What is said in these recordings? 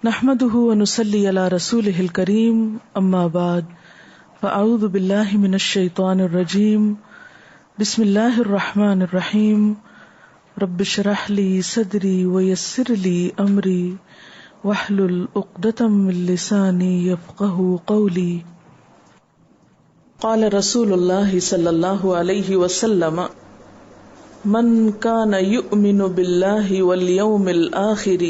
نحمده ونصلي على رسوله الكريم اما بعد فاعوذ بالله من الشيطان الرجيم بسم الله الرحمن الرحيم رب اشرح لي صدري ويسر لي امري واحلل عقدة من لساني يفقهوا قولي قال رسول الله صلى الله عليه وسلم من كان يؤمن بالله واليوم الآخر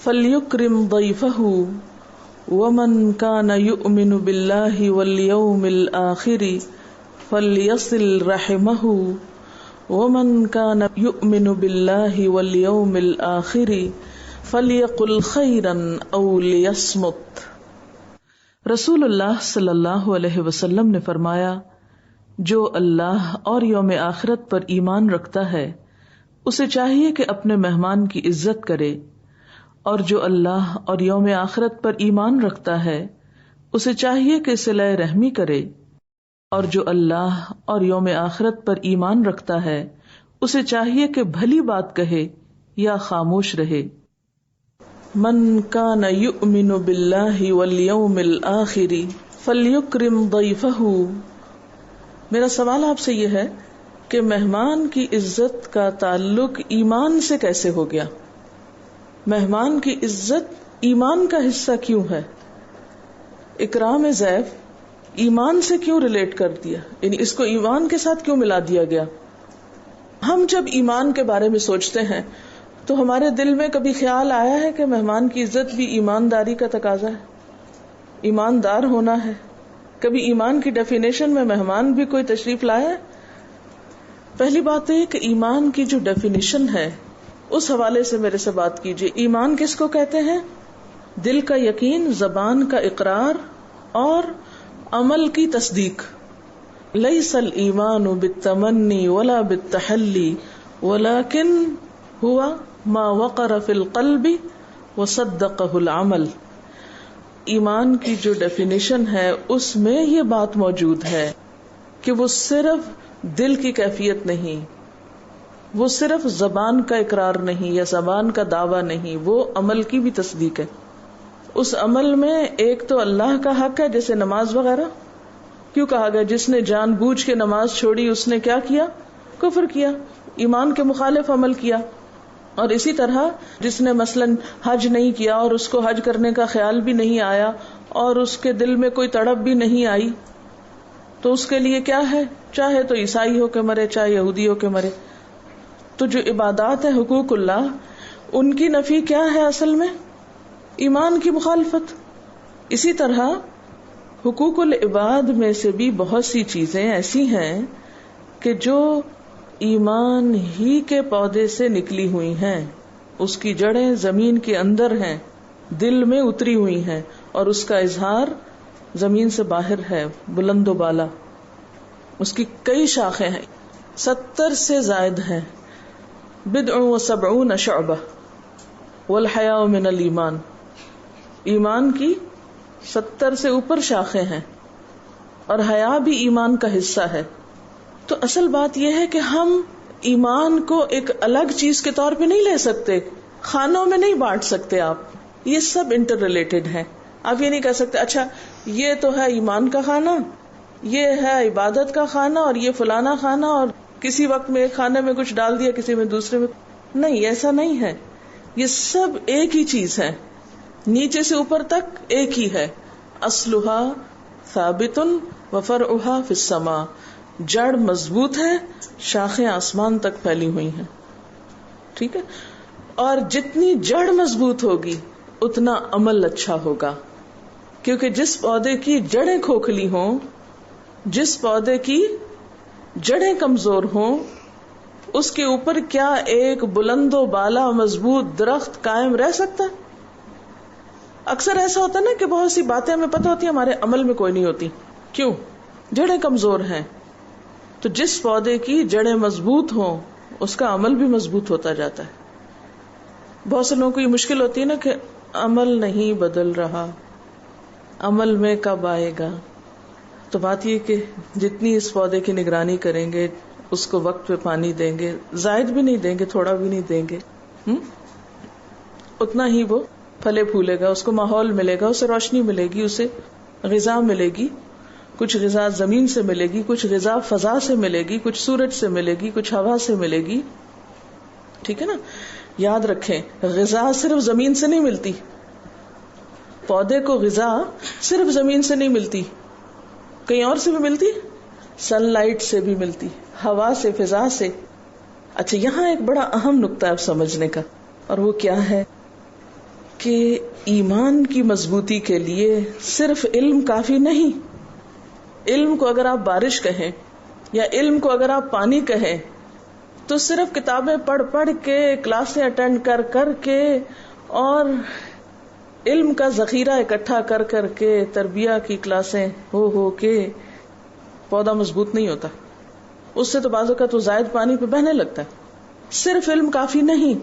فَلْيُكْرِمْ ضَيْفَهُ وَمَنْ كَانَ يُؤْمِنُ بِاللَّهِ وَالْيَوْمِ الْآخِرِ فَلْيَصِلْ رَحِمَهُ وَمَنْ كَانَ يُؤْمِنُ بِاللَّهِ وَالْيَوْمِ الْآخِرِ فَلْيَقُلْ خَيْرًا أَوْ لِيَصْمُتْ۔ رسول اللہ صلی اللہ علیہ وسلم نے فرمایا، جو اللہ اور یوم آخرت پر ایمان رکھتا ہے اسے چاہیے کہ اپنے مہمان کی عزت کرے، اور جو اللہ اور یوم آخرت پر ایمان رکھتا ہے اسے چاہیے کہ صلہ رحمی کرے، اور جو اللہ اور یوم آخرت پر ایمان رکھتا ہے اسے چاہیے کہ بھلی بات کہے یا خاموش رہے۔ من کان یؤمن باللہ والیوم الآخر فلیکرم ضیفہ۔ میرا سوال آپ سے یہ ہے کہ مہمان کی عزت کا تعلق ایمان سے کیسے ہو گیا؟ مہمان کی عزت ایمان کا حصہ کیوں ہے؟ اکرام ضیف ایمان سے کیوں ریلیٹ کر دیا، یعنی اس کو ایمان کے ساتھ کیوں ملا دیا گیا؟ ہم جب ایمان کے بارے میں سوچتے ہیں تو ہمارے دل میں کبھی خیال آیا ہے کہ مہمان کی عزت بھی ایمانداری کا تقاضا ہے، ایماندار ہونا ہے؟ کبھی ایمان کی ڈیفینیشن میں مہمان بھی کوئی تشریف لایا ہے؟ پہلی بات یہ کہ ایمان کی جو ڈیفینیشن ہے اس حوالے سے میرے سے بات کیجیے۔ ایمان کس کو کہتے ہیں؟ دل کا یقین، زبان کا اقرار اور عمل کی تصدیق۔ لیس الایمان بالتمنی ولا بالتحلی ولکن ہوا ما وقر فی القلب وصدقہ العمل۔ ایمان کی جو ڈیفینیشن ہے اس میں یہ بات موجود ہے کہ وہ صرف دل کی کیفیت نہیں، وہ صرف زبان کا اقرار نہیں یا زبان کا دعویٰ نہیں، وہ عمل کی بھی تصدیق ہے۔ اس عمل میں ایک تو اللہ کا حق ہے، جیسے نماز وغیرہ۔ کیوں کہا گیا جس نے جان بوجھ کے نماز چھوڑی اس نے کیا کیا؟ کفر کیا، ایمان کے مخالف عمل کیا۔ اور اسی طرح جس نے مثلاً حج نہیں کیا اور اس کو حج کرنے کا خیال بھی نہیں آیا اور اس کے دل میں کوئی تڑپ بھی نہیں آئی، تو اس کے لیے کیا ہے؟ چاہے تو عیسائی ہو کے مرے، چاہے یہودی ہو کے مرے۔ تو جو عبادات ہیں حقوق اللہ، ان کی نفی کیا ہے اصل میں؟ ایمان کی مخالفت۔ اسی طرح حقوق العباد میں سے بھی بہت سی چیزیں ایسی ہیں کہ جو ایمان ہی کے پودے سے نکلی ہوئی ہیں، اس کی جڑیں زمین کے اندر ہیں، دل میں اتری ہوئی ہیں، اور اس کا اظہار زمین سے باہر ہے، بلند و بالا۔ اس کی کئی شاخیں ہیں، 70 سے زائد ہیں، بدع و 70 شعبہ والحیاء من الایمان۔ ایمان کی 70 سے اوپر شاخیں ہیں اور حیا بھی ایمان کا حصہ ہے۔ تو اصل بات یہ ہے کہ ہم ایمان کو ایک الگ چیز کے طور پہ نہیں لے سکتے، خانوں میں نہیں بانٹ سکتے۔ آپ یہ سب انٹر ریلیٹڈ ہیں۔ آپ یہ نہیں کہہ سکتے اچھا یہ تو ہے ایمان کا خانہ، یہ ہے عبادت کا خانہ، اور یہ فلانا خانہ، اور کسی وقت میں ایک کھانے میں کچھ ڈال دیا، کسی میں دوسرے میں۔ نہیں، ایسا نہیں ہے۔ یہ سب ایک ہی چیز ہے، نیچے سے اوپر تک ایک ہی ہے۔ اصلھا ثابت وفرعھا فی السماء۔ جڑ مضبوط ہے، شاخیں آسمان تک پھیلی ہوئی ہیں۔ ٹھیک ہے؟ اور جتنی جڑ مضبوط ہوگی اتنا عمل اچھا ہوگا، کیونکہ جس پودے کی جڑیں کھوکھلی ہوں، جس پودے کی جڑیں کمزور ہوں، اس کے اوپر کیا ایک بلند و بالا مضبوط درخت قائم رہ سکتا ہے؟ اکثر ایسا ہوتا ہے نا کہ بہت سی باتیں ہمیں پتہ ہوتی ہیں، ہمارے عمل میں کوئی نہیں ہوتی۔ کیوں؟ جڑیں کمزور ہیں۔ تو جس پودے کی جڑیں مضبوط ہوں اس کا عمل بھی مضبوط ہوتا جاتا ہے۔ بہت سے لوگوں کو یہ مشکل ہوتی ہے نا کہ عمل نہیں بدل رہا، عمل میں کب آئے گا؟ تو بات یہ کہ جتنی اس پودے کی نگرانی کریں گے، اس کو وقت پہ پانی دیں گے، زائد بھی نہیں دیں گے، تھوڑا بھی نہیں دیں گے، اتنا ہی وہ پھلے پھولے گا، اس کو ماحول ملے گا، اسے روشنی ملے گی، اسے غذا ملے گی. کچھ غذا زمین سے ملے گی، کچھ غذا فضا سے ملے گی، کچھ سورج سے ملے گی، کچھ ہوا سے ملے گی. ٹھیک ہے نا؟ یاد رکھیں غذا صرف زمین سے نہیں ملتی. پودے کو غذا صرف زمین سے نہیں ملتی، کہیں اور سے بھی ملتی، سن لائٹ سے بھی ملتی، ہوا سے، فضا سے. اچھا یہاں ایک بڑا اہم نقطہ ہے سمجھنے کا، اور وہ کیا ہے کہ ایمان کی مضبوطی کے لیے صرف علم کافی نہیں. علم کو اگر آپ بارش کہیں یا علم کو اگر آپ پانی کہیں تو صرف کتابیں پڑھ پڑھ کے، کلاسیں اٹینڈ کر کر کے اور علم کا ذخیرہ اکٹھا کر کر کے، تربیہ کی کلاسیں ہو کے پودا مضبوط نہیں ہوتا. اس سے تو بعض اوقات تو زائد پانی پہ بہنے لگتا ہے. صرف علم کافی نہیں،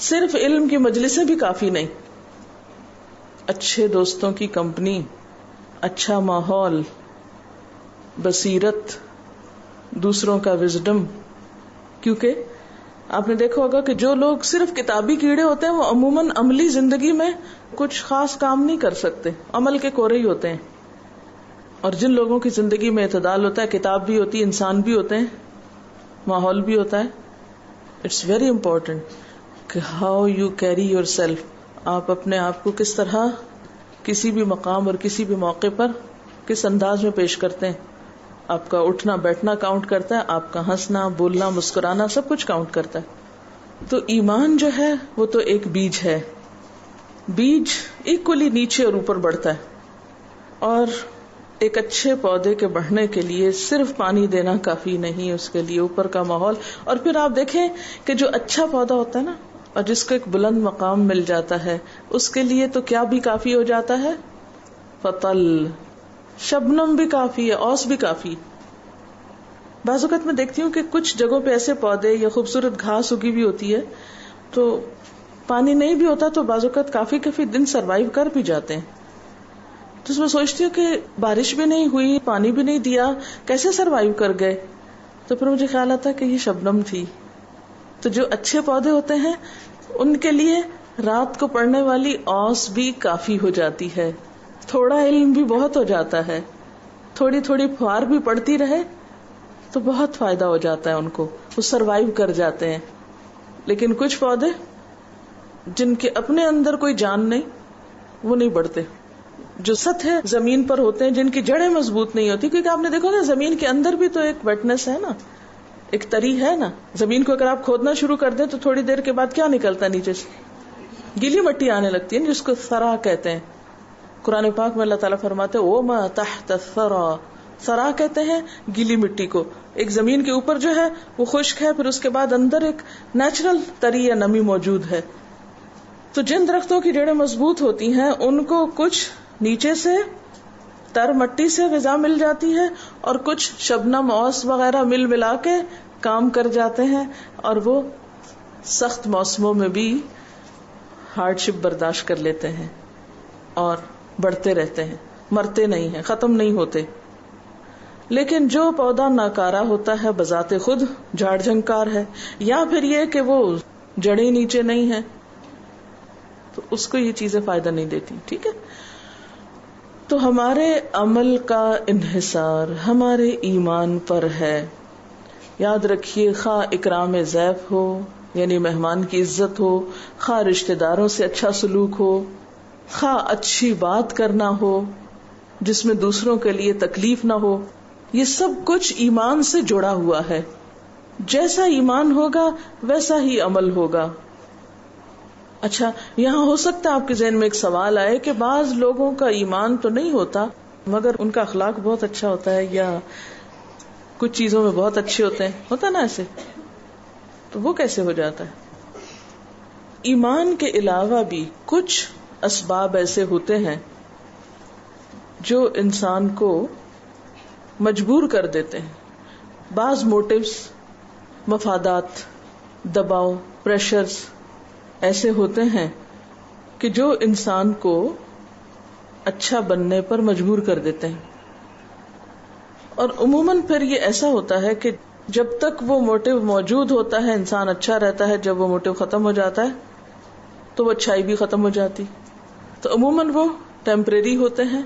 صرف علم کی مجلسیں بھی کافی نہیں. اچھے دوستوں کی کمپنی، اچھا ماحول، بصیرت، دوسروں کا وزڈم. کیونکہ آپ نے دیکھا ہوگا کہ جو لوگ صرف کتابی کیڑے ہوتے ہیں وہ عموماً عملی زندگی میں کچھ خاص کام نہیں کر سکتے، عمل کے کورے ہی ہوتے ہیں. اور جن لوگوں کی زندگی میں اعتدال ہوتا ہے، کتاب بھی ہوتی ہے، انسان بھی ہوتے ہیں، ماحول بھی ہوتا ہے. اٹس ویری امپورٹنٹ کہ how you carry your self. آپ اپنے آپ کو کس طرح کسی بھی مقام اور کسی بھی موقع پر کس انداز میں پیش کرتے ہیں. آپ کا اٹھنا بیٹھنا کاؤنٹ کرتا ہے، آپ کا ہنسنا، بولنا، مسکرانا، سب کچھ کاؤنٹ کرتا ہے. تو ایمان جو ہے وہ تو ایک بیج ہے. بیج ایکولی نیچے اور اوپر بڑھتا ہے، اور ایک اچھے پودے کے بڑھنے کے لیے صرف پانی دینا کافی نہیں، اس کے لیے اوپر کا ماحول. اور پھر آپ دیکھیں کہ جو اچھا پودا ہوتا ہے نا، اور جس کو ایک بلند مقام مل جاتا ہے، اس کے لیے تو کیا بھی کافی ہو جاتا ہے؟ فطل، شبنم بھی کافی ہے، اوس بھی کافی. بعض اوقات میں دیکھتی ہوں کہ کچھ جگہوں پہ ایسے پودے یا خوبصورت گھاس اگی بھی ہوتی ہے، تو پانی نہیں بھی ہوتا تو بعض اوقات کافی دن سروائیو کر بھی جاتے ہیں. تو اس میں سوچتی ہوں کہ بارش بھی نہیں ہوئی، پانی بھی نہیں دیا، کیسے سروائیو کر گئے؟ تو پھر مجھے خیال آتا کہ یہ شبنم تھی. تو جو اچھے پودے ہوتے ہیں ان کے لیے رات کو پڑنے والی اوس بھی کافی ہو جاتی ہے، تھوڑا علم بھی بہت ہو جاتا ہے، تھوڑی تھوڑی پھوار بھی پڑتی رہے تو بہت فائدہ ہو جاتا ہے ان کو، وہ سروائیو کر جاتے ہیں. لیکن کچھ پودے جن کے اپنے اندر کوئی جان نہیں، وہ نہیں بڑھتے. جو سطح زمین پر ہوتے ہیں، جن کی جڑیں مضبوط نہیں ہوتی، کیونکہ آپ نے دیکھا نا زمین کے اندر بھی تو ایک ویٹنس ہے نا، ایک تری ہے نا. زمین کو اگر آپ کھودنا شروع کر دیں تو تھوڑی دیر کے بعد کیا نکلتا ہے نیچے سے؟ گیلی مٹی آنے لگتی ہے، جس کو ثرا کہتے ہیں. قرآن پاک میں اللہ تعالیٰ فرماتے ہیں وَمَا تَحْتَ الثَّرَى، ثرا کہتے ہیں گیلی مٹی کو. ایک زمین کے اوپر جو ہے وہ خشک ہے، پھر اس کے بعد اندر ایک نیچرل تری یا نمی موجود ہے. تو جن درختوں کی جڑیں مضبوط ہوتی ہیں ان کو کچھ نیچے سے تر مٹی سے غذا مل جاتی ہے، اور کچھ شبنم، اوس وغیرہ مل ملا کے کام کر جاتے ہیں، اور وہ سخت موسموں میں بھی ہارڈ شپ برداشت کر لیتے ہیں اور بڑھتے رہتے ہیں، مرتے نہیں ہیں، ختم نہیں ہوتے. لیکن جو پودا ناکارہ ہوتا ہے بذات خود جھاڑ جھنکار ہے، یا پھر یہ کہ وہ جڑیں نیچے نہیں ہیں، تو اس کو یہ چیزیں فائدہ نہیں دیتی. ٹھیک ہے، تو ہمارے عمل کا انحصار ہمارے ایمان پر ہے. یاد رکھیے، خواہ اکرام ضیف ہو یعنی مہمان کی عزت ہو، خواہ رشتہ داروں سے اچھا سلوک ہو، خواہ اچھی بات کرنا ہو جس میں دوسروں کے لیے تکلیف نہ ہو، یہ سب کچھ ایمان سے جڑا ہوا ہے. جیسا ایمان ہوگا ویسا ہی عمل ہوگا. اچھا، یہاں ہو سکتا ہے آپ کے ذہن میں ایک سوال آئے کہ بعض لوگوں کا ایمان تو نہیں ہوتا مگر ان کا اخلاق بہت اچھا ہوتا ہے، یا کچھ چیزوں میں بہت اچھے ہوتے ہیں، ہوتا نا ایسے، تو وہ کیسے ہو جاتا ہے؟ ایمان کے علاوہ بھی کچھ اسباب ایسے ہوتے ہیں جو انسان کو مجبور کر دیتے ہیں. بعض موٹیوز، مفادات، دباؤ، پریشرز ایسے ہوتے ہیں کہ جو انسان کو اچھا بننے پر مجبور کر دیتے ہیں. اور عموماً پھر یہ ایسا ہوتا ہے کہ جب تک وہ موٹیو موجود ہوتا ہے انسان اچھا رہتا ہے، جب وہ موٹیو ختم ہو جاتا ہے تو وہ اچھائی بھی ختم ہو جاتی. تو عموماً وہ ٹیمپریری ہوتے ہیں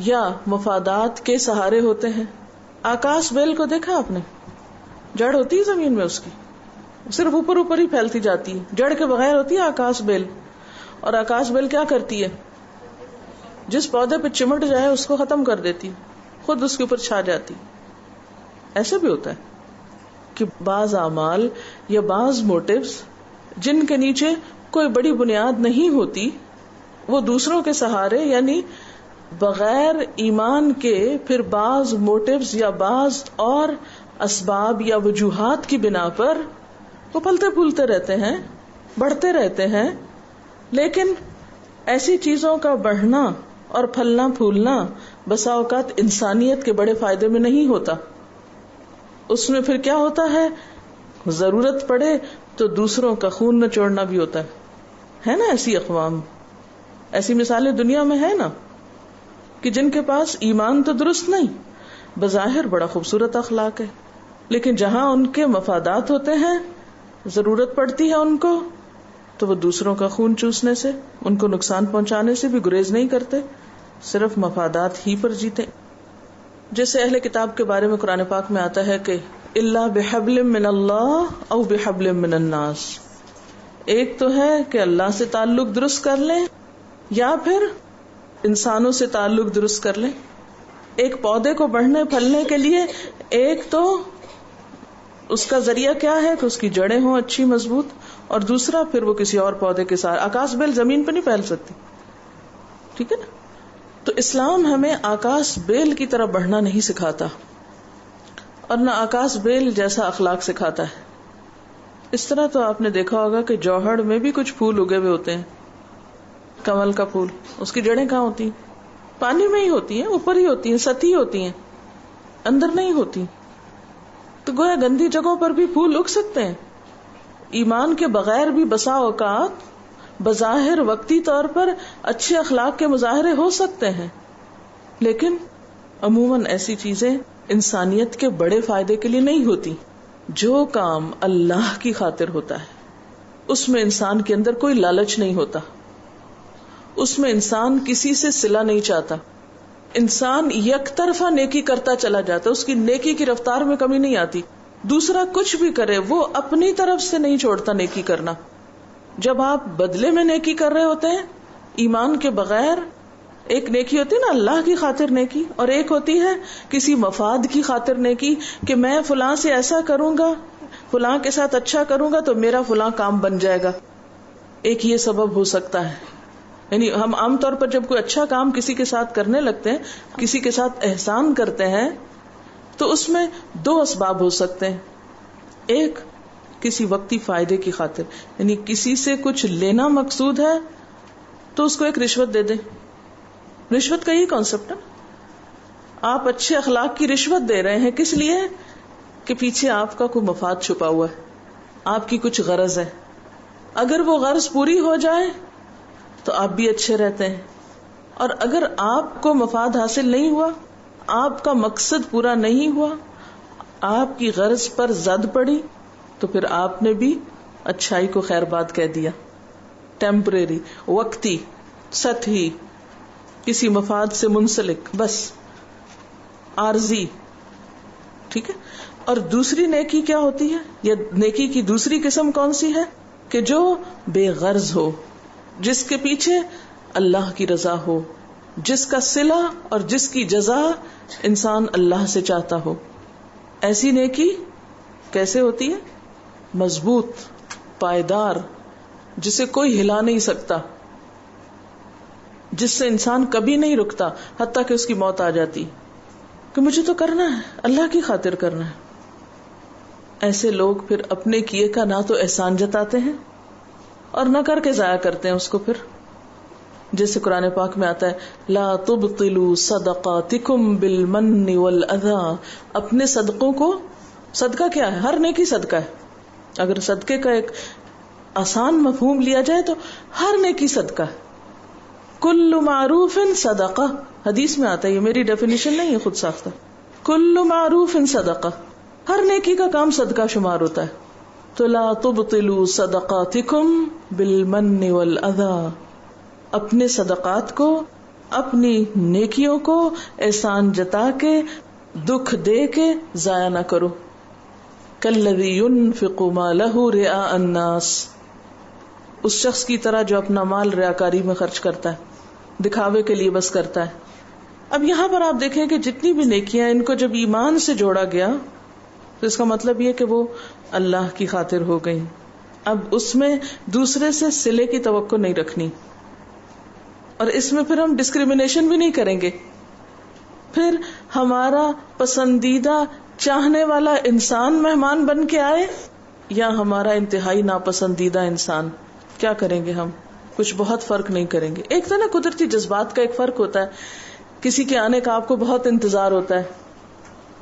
یا مفادات کے سہارے ہوتے ہیں. آکاش بیل کو دیکھا آپ نے؟ جڑ ہوتی ہے زمین میں، اس کی صرف اوپر اوپر ہی پھیلتی جاتی ہے، جڑ کے بغیر ہوتی ہے آکاش بیل. اور آکاش بیل کیا کرتی ہے؟ جس پودے پہ چمٹ جائے اس کو ختم کر دیتی، خود اس کے اوپر چھا جاتی. ایسے بھی ہوتا ہے کہ بعض اعمال یا بعض موٹیوز جن کے نیچے کوئی بڑی بنیاد نہیں ہوتی، وہ دوسروں کے سہارے یعنی بغیر ایمان کے پھر بعض موٹیوز یا بعض اور اسباب یا وجوہات کی بنا پر وہ پلتے پھولتے رہتے ہیں، بڑھتے رہتے ہیں. لیکن ایسی چیزوں کا بڑھنا اور پھلنا پھولنا بسا اوقات انسانیت کے بڑے فائدے میں نہیں ہوتا. اس میں پھر کیا ہوتا ہے؟ ضرورت پڑے تو دوسروں کا خون نچوڑنا بھی ہوتا ہے نا. ایسی اقوام، ایسی مثالیں دنیا میں ہے نا، کہ جن کے پاس ایمان تو درست نہیں، بظاہر بڑا خوبصورت اخلاق ہے، لیکن جہاں ان کے مفادات ہوتے ہیں، ضرورت پڑتی ہے ان کو، تو وہ دوسروں کا خون چوسنے سے، ان کو نقصان پہنچانے سے بھی گریز نہیں کرتے، صرف مفادات ہی پر جیتے. جیسے اہل کتاب کے بارے میں قرآن پاک میں آتا ہے کہ الا بحبل من اللہ او بحبل من الناس، ایک تو ہے کہ اللہ سے تعلق درست کر لیں یا پھر انسانوں سے تعلق درست کر لیں. ایک پودے کو بڑھنے پھلنے کے لیے ایک تو اس کا ذریعہ کیا ہے کہ اس کی جڑیں ہوں اچھی مضبوط، اور دوسرا پھر وہ کسی اور پودے کے ساتھ. آکاش بیل زمین پہ نہیں پھیل سکتی، ٹھیک ہے نا. تو اسلام ہمیں آکاش بیل کی طرح بڑھنا نہیں سکھاتا، اور نہ آکاش بیل جیسا اخلاق سکھاتا ہے. اس طرح تو آپ نے دیکھا ہوگا کہ جوہڑ میں بھی کچھ پھول اگے ہوئے ہوتے ہیں. کمل کا پھول، اس کی جڑیں کہاں ہوتی ہیں؟ پانی میں ہی ہوتی ہیں، اوپر ہی ہوتی ہیں، سطحی ہوتی ہیں، اندر نہیں ہوتی. تو گویا گندی جگہوں پر بھی پھول اگ سکتے ہیں. ایمان کے بغیر بھی بسا اوقات بظاہر وقتی طور پر اچھے اخلاق کے مظاہرے ہو سکتے ہیں، لیکن عموماً ایسی چیزیں انسانیت کے بڑے فائدے کے لیے نہیں ہوتی. جو کام اللہ کی خاطر ہوتا ہے اس میں انسان کے اندر کوئی لالچ نہیں ہوتا، اس میں انسان کسی سے صلہ نہیں چاہتا، انسان یک طرفہ نیکی کرتا چلا جاتا، اس کی نیکی کی رفتار میں کمی نہیں آتی. دوسرا کچھ بھی کرے وہ اپنی طرف سے نہیں چھوڑتا نیکی کرنا. جب آپ بدلے میں نیکی کر رہے ہوتے ہیں ایمان کے بغیر، ایک نیکی ہوتی ہے نا اللہ کی خاطر نیکی، اور ایک ہوتی ہے کسی مفاد کی خاطر نیکی کہ میں فلاں سے ایسا کروں گا، فلاں کے ساتھ اچھا کروں گا تو میرا فلاں کام بن جائے گا. ایک یہ سبب ہو سکتا ہے. یعنی ہم عام طور پر جب کوئی اچھا کام کسی کے ساتھ کرنے لگتے ہیں، کسی کے ساتھ احسان کرتے ہیں، تو اس میں دو اسباب ہو سکتے ہیں. ایک کسی وقتی فائدے کی خاطر، یعنی کسی سے کچھ لینا مقصود ہے تو اس کو ایک رشوت دے دیں. رشوت کا یہ کانسیپٹ ہے، آپ اچھے اخلاق کی رشوت دے رہے ہیں، کس لیے؟ کہ پیچھے آپ کا کوئی مفاد چھپا ہوا ہے، آپ کی کچھ غرض ہے. اگر وہ غرض پوری ہو جائے تو آپ بھی اچھے رہتے ہیں، اور اگر آپ کو مفاد حاصل نہیں ہوا، آپ کا مقصد پورا نہیں ہوا، آپ کی غرض پر زد پڑی، تو پھر آپ نے بھی اچھائی کو خیر بات کہہ دیا. ٹیمپریری، وقتی، سطحی، کسی مفاد سے منسلک، بس عارضی. ٹھیک ہے. اور دوسری نیکی کیا ہوتی ہے، یا نیکی کی دوسری قسم کون سی ہے؟ کہ جو بے غرض ہو، جس کے پیچھے اللہ کی رضا ہو، جس کا صلہ اور جس کی جزا انسان اللہ سے چاہتا ہو. ایسی نیکی کیسے ہوتی ہے؟ مضبوط، پائیدار، جسے کوئی ہلا نہیں سکتا، جس سے انسان کبھی نہیں رکتا حتیٰ کہ اس کی موت آ جاتی کہ مجھے تو کرنا ہے، اللہ کی خاطر کرنا ہے. ایسے لوگ پھر اپنے کیے کا نہ تو احسان جتاتے ہیں اور نہ کر کے ضائع کرتے ہیں اس کو. پھر جیسے قرآن پاک میں آتا ہے لا تبطلوا صدقاتکم بالمن والاذى، اپنے صدقوں کو، صدقہ کیا ہے؟ ہر نیکی صدقہ ہے. اگر صدقے کا ایک آسان مفہوم لیا جائے تو ہر نیکی صدقہ ہے. کل معروف صدقہ، حدیث میں آتا ہے، یہ میری ڈیفینیشن نہیں ہے خود ساختہ. کل معروف صدقہ، ہر نیکی کا کام صدقہ شمار ہوتا ہے. تو لا تبطلوا صدقاتکم بالمن والاذى، اپنے صدقات کو، اپنی نیکیوں کو احسان جتا کے، دکھ دے کے ضائع نہ کرو. کالذی ينفق مالہ رئاء الناس، اس شخص کی طرح جو اپنا مال ریاکاری میں خرچ کرتا ہے، دکھاوے کے لیے بس کرتا ہے. اب یہاں پر آپ دیکھیں کہ جتنی بھی نیکیاں ان کو جب ایمان سے جوڑا گیا تو اس کا مطلب یہ کہ وہ اللہ کی خاطر ہو گئی. اب اس میں دوسرے سے صلے کی توقع نہیں رکھنی، اور اس میں پھر ہم ڈسکریمنیشن بھی نہیں کریں گے. پھر ہمارا پسندیدہ چاہنے والا انسان مہمان بن کے آئے یا ہمارا انتہائی ناپسندیدہ انسان، کیا کریں گے ہم؟ کچھ بہت فرق نہیں کریں گے. ایک تو نا قدرتی جذبات کا ایک فرق ہوتا ہے. کسی کے آنے کا آپ کو بہت انتظار ہوتا ہے،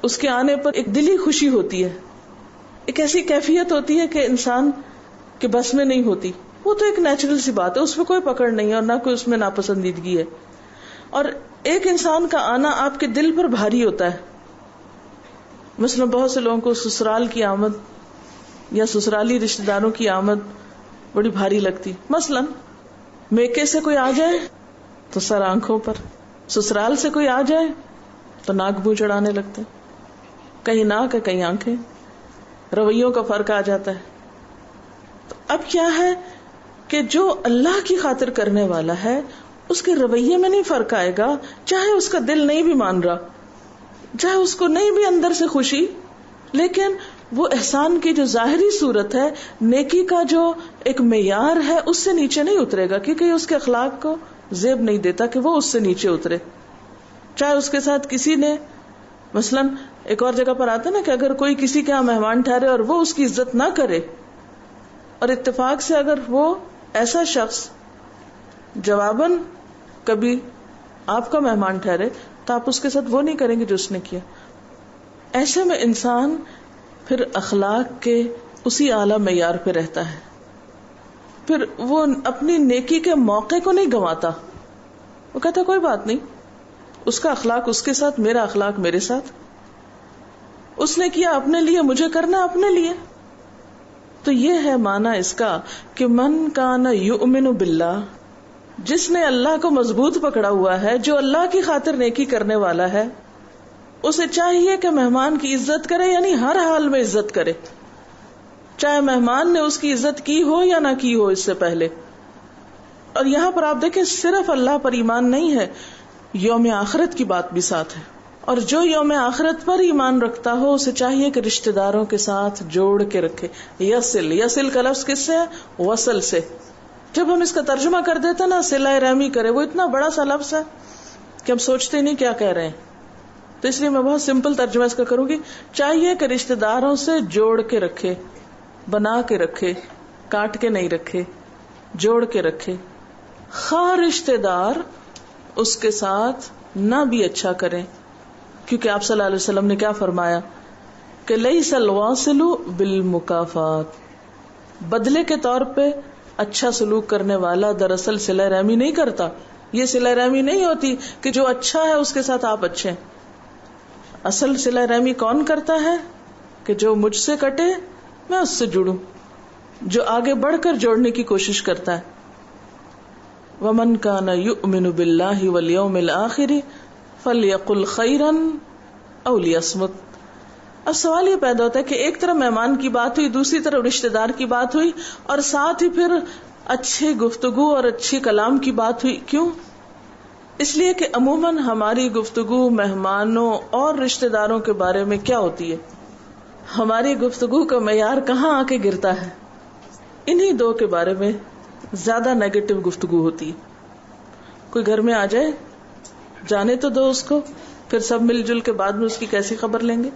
اس کے آنے پر ایک دلی خوشی ہوتی ہے، ایک ایسی کیفیت ہوتی ہے کہ انسان کے بس میں نہیں ہوتی. وہ تو ایک نیچرل سی بات ہے، اس میں کوئی پکڑ نہیں ہے اور نہ کوئی اس میں ناپسندیدگی ہے. اور ایک انسان کا آنا آپ کے دل پر بھاری ہوتا ہے. مثلا بہت سے لوگوں کو سسرال کی آمد یا سسرالی رشتہ داروں کی آمد بڑی بھاری لگتی. مثلا میکے سے کوئی آ جائے تو سر آنکھوں پر، سسرال سے کوئی آ جائے تو ناک منہ چڑھانے لگتے، کہیں ناک ہے کہیں آنکھیں. رویوں کا فرق آ جاتا ہے. تو اب کیا ہے کہ جو اللہ کی خاطر کرنے والا ہے اس کے رویے میں نہیں فرق آئے گا، چاہے اس کا دل نہیں بھی مان رہا، چاہے اس کو نہیں بھی اندر سے خوشی، لیکن وہ احسان کی جو ظاہری صورت ہے، نیکی کا جو ایک معیار ہے، اس سے نیچے نہیں اترے گا، کیونکہ اس کے اخلاق کو زیب نہیں دیتا کہ وہ اس سے نیچے اترے. چاہے اس کے ساتھ کسی نے، مثلا ایک اور جگہ پر آتا ہے نا کہ اگر کوئی کسی کے یہاں مہمان ٹھہرے اور وہ اس کی عزت نہ کرے، اور اتفاق سے اگر وہ ایسا شخص جواباً کبھی آپ کا مہمان ٹھہرے تو آپ اس کے ساتھ وہ نہیں کریں گے جو اس نے کیا. ایسے میں انسان پھر اخلاق کے اسی اعلیٰ معیار پہ رہتا ہے، پھر وہ اپنی نیکی کے موقع کو نہیں گنواتا. وہ کہتا کوئی بات نہیں، اس کا اخلاق اس کے ساتھ، میرا اخلاق میرے ساتھ، اس نے کیا اپنے لیے، مجھے کرنا اپنے لیے. تو یہ ہے معنی اس کا کہ من کان یؤمن باللہ، جس نے اللہ کو مضبوط پکڑا ہوا ہے، جو اللہ کی خاطر نیکی کرنے والا ہے، اسے چاہیے کہ مہمان کی عزت کرے، یعنی ہر حال میں عزت کرے، چاہے مہمان نے اس کی عزت کی ہو یا نہ کی ہو اس سے پہلے. اور یہاں پر آپ دیکھیں صرف اللہ پر ایمان نہیں ہے، یوم آخرت کی بات بھی ساتھ ہے. اور جو یوم آخرت پر ایمان رکھتا ہو اسے چاہیے کہ رشتہ داروں کے ساتھ جوڑ کے رکھے. یصل کا لفظ کس سے ہے؟ وصل سے. جب ہم اس کا ترجمہ کر دیتے نا صلہ رحمی کرے، وہ اتنا بڑا سا لفظ ہے کہ ہم سوچتے نہیں کیا کہہ رہے ہیں. تو اس لیے میں بہت سمپل ترجمہ اس کا کروں گی. چاہیے کہ رشتہ داروں سے جوڑ کے رکھے، بنا کے رکھے، کاٹ کے نہیں رکھے، جوڑ کے رکھے. خواہ رشتہ دار اس کے ساتھ نہ بھی اچھا کریں، کیونکہ آپ صلی اللہ علیہ وسلم نے کیا فرمایا کہ لیس الواصل بالمکافات، بدلے کے طور پہ اچھا سلوک کرنے والا دراصل صلہ رحمی نہیں کرتا. یہ صلہ رحمی نہیں ہوتی کہ جو اچھا ہے اس کے ساتھ آپ اچھے ہیں. اصل صلہ رحمی کون کرتا ہے کہ جو مجھ سے کٹے میں اس سے جڑوں، جو آگے بڑھ کر جوڑنے کی کوشش کرتا ہے. ومن کان یؤمن باللہ والیوم الآخر فلیقل خیرا او لیصمت. اب سوال یہ پیدا ہوتا ہے کہ ایک طرف مہمان کی بات ہوئی، دوسری طرف رشتہ دار کی بات ہوئی، اور ساتھ ہی پھر اچھی گفتگو اور اچھی کلام کی بات ہوئی. کیوں؟ اس لیے کہ عموماً ہماری گفتگو مہمانوں اور رشتہ داروں کے بارے میں کیا ہوتی ہے؟ ہماری گفتگو کا معیار کہاں آ کے گرتا ہے؟ انہی دو کے بارے میں زیادہ نیگیٹو گفتگو ہوتی ہے. کوئی گھر میں آ جائے، جانے تو دو اس کو، پھر سب مل جل کے بعد میں اس کی کیسی خبر لیں گے؟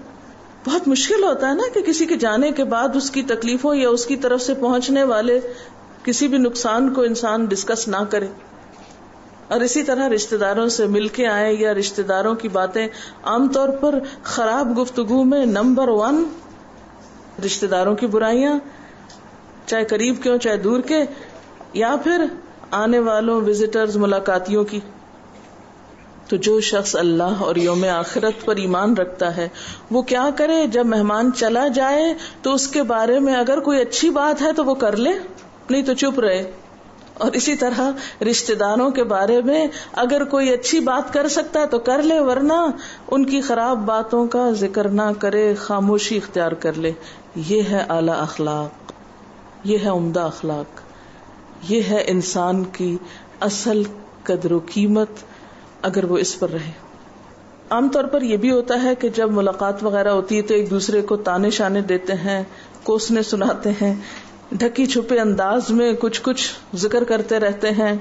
بہت مشکل ہوتا ہے نا کہ کسی کے جانے کے بعد اس کی تکلیفوں یا اس کی طرف سے پہنچنے والے کسی بھی نقصان کو انسان ڈسکس نہ کرے. اور اسی طرح رشتہ داروں سے مل کے آئے یا رشتہ داروں کی باتیں، عام طور پر خراب گفتگو میں نمبر 1 رشتہ داروں کی برائیاں، چاہے قریب کے ہوں چاہے دور کے، یا پھر آنے والوں وزٹرز ملاقاتیوں کی. تو جو شخص اللہ اور یوم آخرت پر ایمان رکھتا ہے وہ کیا کرے؟ جب مہمان چلا جائے تو اس کے بارے میں اگر کوئی اچھی بات ہے تو وہ کر لے، نہیں تو چپ رہے. اور اسی طرح رشتہ داروں کے بارے میں اگر کوئی اچھی بات کر سکتا ہے تو کر لے، ورنہ ان کی خراب باتوں کا ذکر نہ کرے، خاموشی اختیار کر لے. یہ ہے اعلی اخلاق، یہ ہے عمدہ اخلاق، یہ ہے انسان کی اصل قدر و قیمت اگر وہ اس پر رہے. عام طور پر یہ بھی ہوتا ہے کہ جب ملاقات وغیرہ ہوتی ہے تو ایک دوسرے کو تانے شانے دیتے ہیں، کوسنے سناتے ہیں، ڈھکی چھپے انداز میں کچھ ذکر کرتے رہتے ہیں.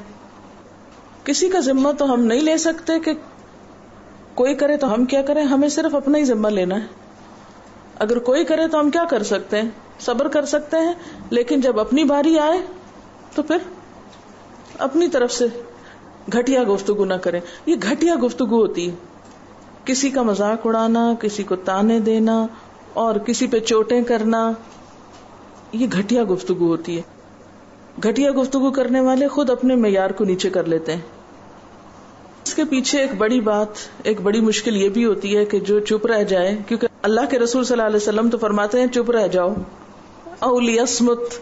کسی کا ذمہ تو ہم نہیں لے سکتے کہ کوئی کرے تو ہم کیا کریں، ہمیں صرف اپنا ہی ذمہ لینا ہے. اگر کوئی کرے تو ہم کیا کر سکتے ہیں، صبر کر سکتے ہیں، لیکن جب اپنی باری آئے تو پھر اپنی طرف سے گھٹیا گفتگو نہ کریں. یہ گھٹیا گفتگو ہوتی ہے، کسی کا مذاق اڑانا، کسی کو تانے دینا اور کسی پہ چوٹیں کرنا، یہ گھٹیا گفتگو ہوتی ہے. گھٹیا گفتگو کرنے والے خود اپنے معیار کو نیچے کر لیتے ہیں. اس کے پیچھے ایک بڑی بات، ایک بڑی مشکل یہ بھی ہوتی ہے کہ جو چپ رہ جائے، کیونکہ اللہ کے رسول صلی اللہ علیہ وسلم تو فرماتے ہیں چپ رہ جاؤ، او لیصمت.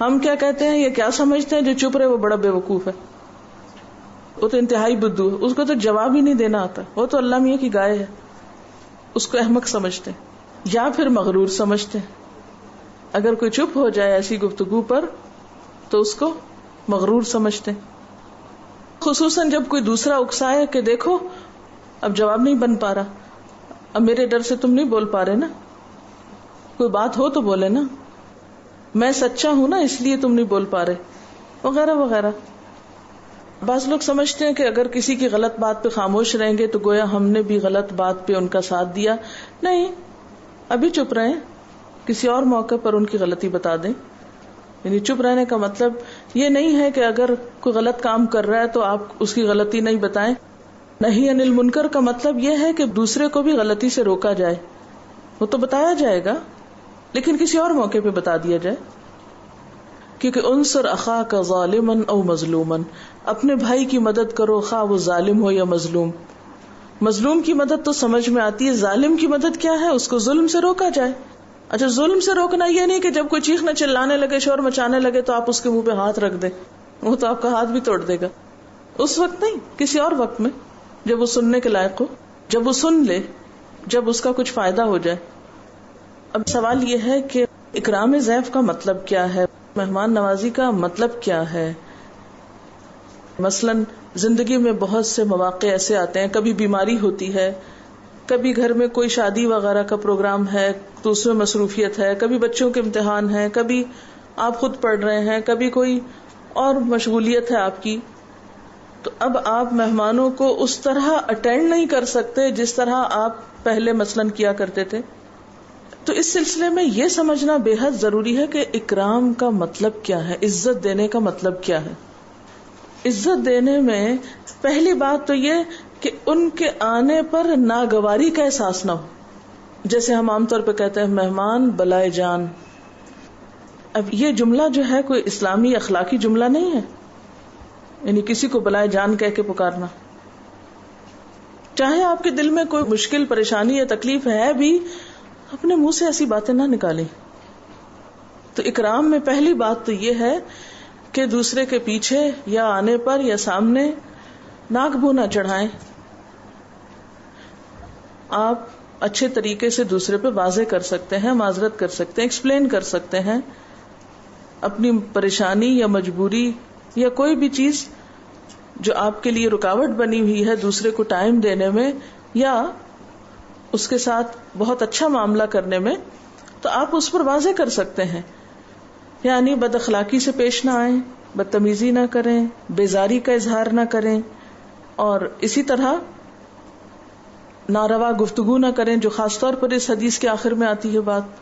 ہم کیا کہتے ہیں، یہ کیا سمجھتے ہیں جو چپ رہے وہ بڑا بے وقوف ہے، وہ تو انتہائی بدو ہے، اس کو تو جواب ہی نہیں دینا آتا، وہ تو اللہ میاں کی گائے ہے. اس کو احمق سمجھتے ہیں یا پھر مغرور سمجھتے ہیں. اگر کوئی چپ ہو جائے ایسی گفتگو پر تو اس کو مغرور سمجھتے ہیں. خصوصاً جب کوئی دوسرا اکسائے کہ دیکھو اب جواب نہیں بن پا رہا، اب میرے ڈر سے تم نہیں بول پا رہے نا، کوئی بات ہو تو بولے نا، میں سچا ہوں نا اس لیے تم نہیں بول پا رہے، وغیرہ وغیرہ. بعض لوگ سمجھتے ہیں کہ اگر کسی کی غلط بات پہ خاموش رہیں گے تو گویا ہم نے بھی غلط بات پہ ان کا ساتھ دیا. نہیں، ابھی چپ رہیں، کسی اور موقع پر ان کی غلطی بتا دیں. یعنی چپ رہنے کا مطلب یہ نہیں ہے کہ اگر کوئی غلط کام کر رہا ہے تو آپ اس کی غلطی نہیں بتائیں. نہی عن المنکر کا مطلب یہ ہے کہ دوسرے کو بھی غلطی سے روکا جائے. وہ تو بتایا جائے گا لیکن کسی اور موقع پہ بتا دیا جائے. کیونکہ انصر اخاک ظالما او مظلوما، اپنے بھائی کی مدد کرو خواہ وہ ظالم ہو یا مظلوم. مظلوم کی مدد تو سمجھ میں آتی ہے، ظالم کی مدد کیا ہے، اس کو ظلم سے روکا جائے. اچھا، ظلم سے روکنا یہ نہیں کہ جب کوئی چیخنے چلانے لگے، شور مچانے لگے تو آپ اس کے منہ پہ ہاتھ رکھ دیں، وہ تو آپ کا ہاتھ بھی توڑ دے گا. اس وقت نہیں، کسی اور وقت میں جب وہ سننے کے لائق ہو، جب وہ سن لے، جب اس کا کچھ فائدہ ہو جائے. اب سوال یہ ہے کہ اکرام ضیف کا مطلب کیا ہے، مہمان نوازی کا مطلب کیا ہے. مثلا زندگی میں بہت سے مواقع ایسے آتے ہیں، کبھی بیماری ہوتی ہے، کبھی گھر میں کوئی شادی وغیرہ کا پروگرام ہے تو اس میں مصروفیت ہے، کبھی بچوں کے امتحان ہے، کبھی آپ خود پڑھ رہے ہیں، کبھی کوئی اور مشغولیت ہے آپ کی. تو اب آپ مہمانوں کو اس طرح اٹینڈ نہیں کر سکتے جس طرح آپ پہلے مثلا کیا کرتے تھے. تو اس سلسلے میں یہ سمجھنا بے حد ضروری ہے کہ اکرام کا مطلب کیا ہے، عزت دینے کا مطلب کیا ہے. عزت دینے میں پہلی بات تو یہ کہ ان کے آنے پر ناگواری کا احساس نہ ہو. جیسے ہم عام طور پہ کہتے ہیں مہمان بلائے جان. اب یہ جملہ جو ہے کوئی اسلامی اخلاقی جملہ نہیں ہے، یعنی کسی کو بلائے جان کہہ کے پکارنا. چاہے آپ کے دل میں کوئی مشکل پریشانی یا تکلیف ہے بھی، اپنے منہ سے ایسی باتیں نہ نکالیں. تو اکرام میں پہلی بات تو یہ ہے کہ دوسرے کے پیچھے یا آنے پر یا سامنے ناک بو نہ چڑھائیں. آپ اچھے طریقے سے دوسرے پہ واضح کر سکتے ہیں، معذرت کر سکتے ہیں، ایکسپلین کر سکتے ہیں اپنی پریشانی یا مجبوری یا کوئی بھی چیز جو آپ کے لیے رکاوٹ بنی ہوئی ہے دوسرے کو ٹائم دینے میں یا اس کے ساتھ بہت اچھا معاملہ کرنے میں، تو آپ اس پر واضح کر سکتے ہیں. یعنی بد اخلاقی سے پیش نہ آئیں، بدتمیزی نہ کریں، بیزاری کا اظہار نہ کریں، اور اسی طرح ناروا گفتگو نہ کریں، جو خاص طور پر اس حدیث کے آخر میں آتی ہے بات.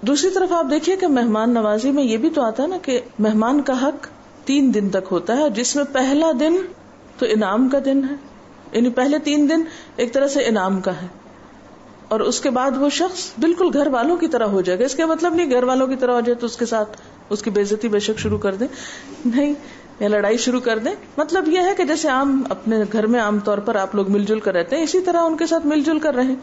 دوسری طرف آپ دیکھیے کہ مہمان نوازی میں یہ بھی تو آتا ہے نا کہ مہمان کا حق 3 دن تک ہوتا ہے، جس میں پہلا دن تو انعام کا دن ہے، یعنی پہلے 3 دن ایک طرح سے انعام کا ہے، اور اس کے بعد وہ شخص بالکل گھر والوں کی طرح ہو جائے گا. اس کا مطلب نہیں گھر والوں کی طرح ہو جائے تو اس کے ساتھ اس کی بے عزتی بے شک شروع کر دیں، نہیں، یا لڑائی شروع کر دیں. مطلب یہ ہے کہ جیسے عام اپنے گھر میں عام طور پر آپ لوگ مل جل کر رہتے ہیں، اسی طرح ان کے ساتھ مل جل کر رہیں.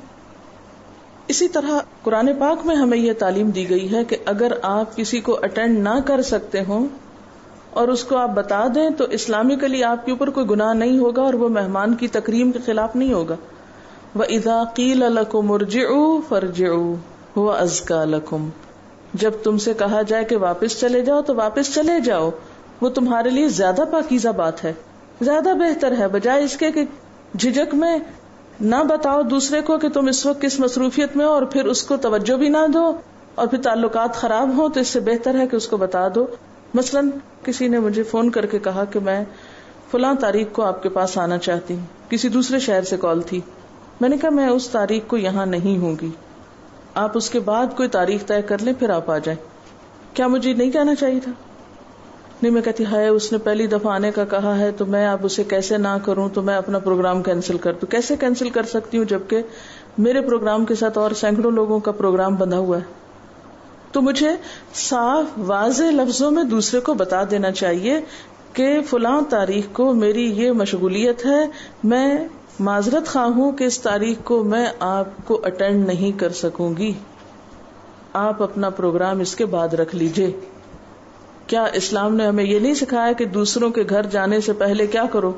اسی طرح قرآن پاک میں ہمیں یہ تعلیم دی گئی ہے کہ اگر آپ کسی کو اٹینڈ نہ کر سکتے ہوں اور اس کو آپ بتا دیں تو اسلامکلی آپ کے اوپر کوئی گناہ نہیں ہوگا اور وہ مہمان کی تکریم کے خلاف نہیں ہوگا. وَإِذَا قِيلَ لَكُمُ ارْجِعُوا فَارْجِعُوا هُوَ أَزْكَىٰ لَكُمْ. جب تم سے کہا جائے کہ واپس چلے جاؤ تو واپس چلے جاؤ، وہ تمہارے لیے زیادہ پاکیزہ بات ہے، زیادہ بہتر ہے، بجائے اس کے کہ جھجک میں نہ بتاؤ دوسرے کو کہ تم اس وقت کس مصروفیت میں ہو اور پھر اس کو توجہ بھی نہ دو اور پھر تعلقات خراب ہوں. تو اس سے بہتر ہے کہ اس کو بتا دو. مثلا کسی نے مجھے فون کر کے کہا کہ میں فلاں تاریخ کو آپ کے پاس آنا چاہتی ہوں، کسی دوسرے شہر سے کال تھی. میں نے کہا میں اس تاریخ کو یہاں نہیں ہوں گی، آپ اس کے بعد کوئی تاریخ طے کر لیں پھر آپ آ جائیں. کیا مجھے نہیں کہنا چاہیے تھا؟ نہیں. میں کہتی ہائے اس نے پہلی دفعہ آنے کا کہا ہے تو میں اب اسے کیسے نہ کروں، تو میں اپنا پروگرام کینسل کر دوں. کیسے کینسل کر سکتی ہوں جبکہ میرے پروگرام کے ساتھ اور سینکڑوں لوگوں کا پروگرام بندھا ہوا ہے. تو مجھے صاف واضح لفظوں میں دوسرے کو بتا دینا چاہیے کہ فلاں تاریخ کو میری یہ مشغولیت ہے، میں معذرت خواہ ہوں کہ اس تاریخ کو میں آپ کو اٹینڈ نہیں کر سکوں گی، آپ اپنا پروگرام اس کے بعد رکھ لیجئے. کیا اسلام نے ہمیں یہ نہیں سکھایا کہ دوسروں کے گھر جانے سے پہلے کیا کرو؟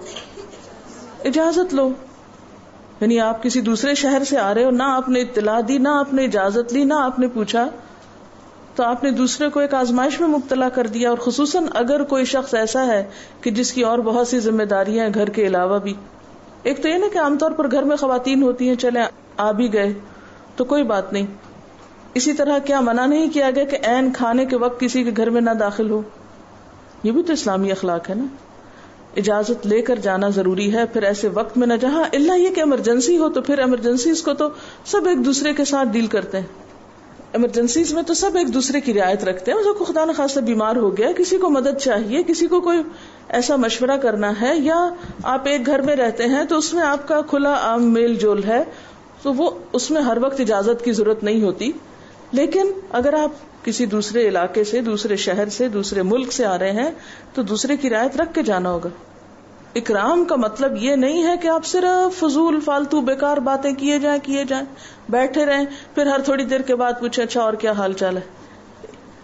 اجازت لو. یعنی آپ کسی دوسرے شہر سے آ رہے ہو، نہ آپ نے اطلاع دی، نہ آپ نے اجازت لی، نہ آپ نے پوچھا، تو آپ نے دوسرے کو ایک آزمائش میں مبتلا کر دیا. اور خصوصاً اگر کوئی شخص ایسا ہے کہ جس کی اور بہت سی ذمہ داریاں ہیں گھر کے علاوہ بھی. ایک تو یہ نا کہ عام طور پر گھر میں خواتین ہوتی ہیں، چلیں آ بھی گئے تو کوئی بات نہیں. اسی طرح کیا منع نہیں کیا گیا کہ عین کھانے کے وقت کسی کے گھر میں نہ داخل ہو؟ یہ بھی تو اسلامی اخلاق ہے نا. اجازت لے کر جانا ضروری ہے. پھر ایسے وقت میں نہ جہاں اللہ یہ کہ ایمرجنسی ہو، تو پھر ایمرجنسیز کو تو سب ایک دوسرے کے ساتھ ڈیل کرتے ہیں. ایمرجنسیز میں تو سب ایک دوسرے کی رعایت رکھتے ہیں. جو خدا نخواستہ بیمار ہو گیا، کسی کو مدد چاہیے، کسی کو کوئی ایسا مشورہ کرنا ہے، یا آپ ایک گھر میں رہتے ہیں تو اس میں آپ کا کھلا عام میل جول ہے، تو وہ اس میں ہر وقت اجازت کی ضرورت نہیں ہوتی. لیکن اگر آپ کسی دوسرے علاقے سے، دوسرے شہر سے، دوسرے ملک سے آ رہے ہیں تو دوسرے کی رعایت رکھ کے جانا ہوگا. اکرام کا مطلب یہ نہیں ہے کہ آپ صرف فضول فالتو بیکار باتیں کیے جائیں بیٹھے رہیں، پھر ہر تھوڑی دیر کے بعد پوچھیں اچھا اور کیا حال چال ہے.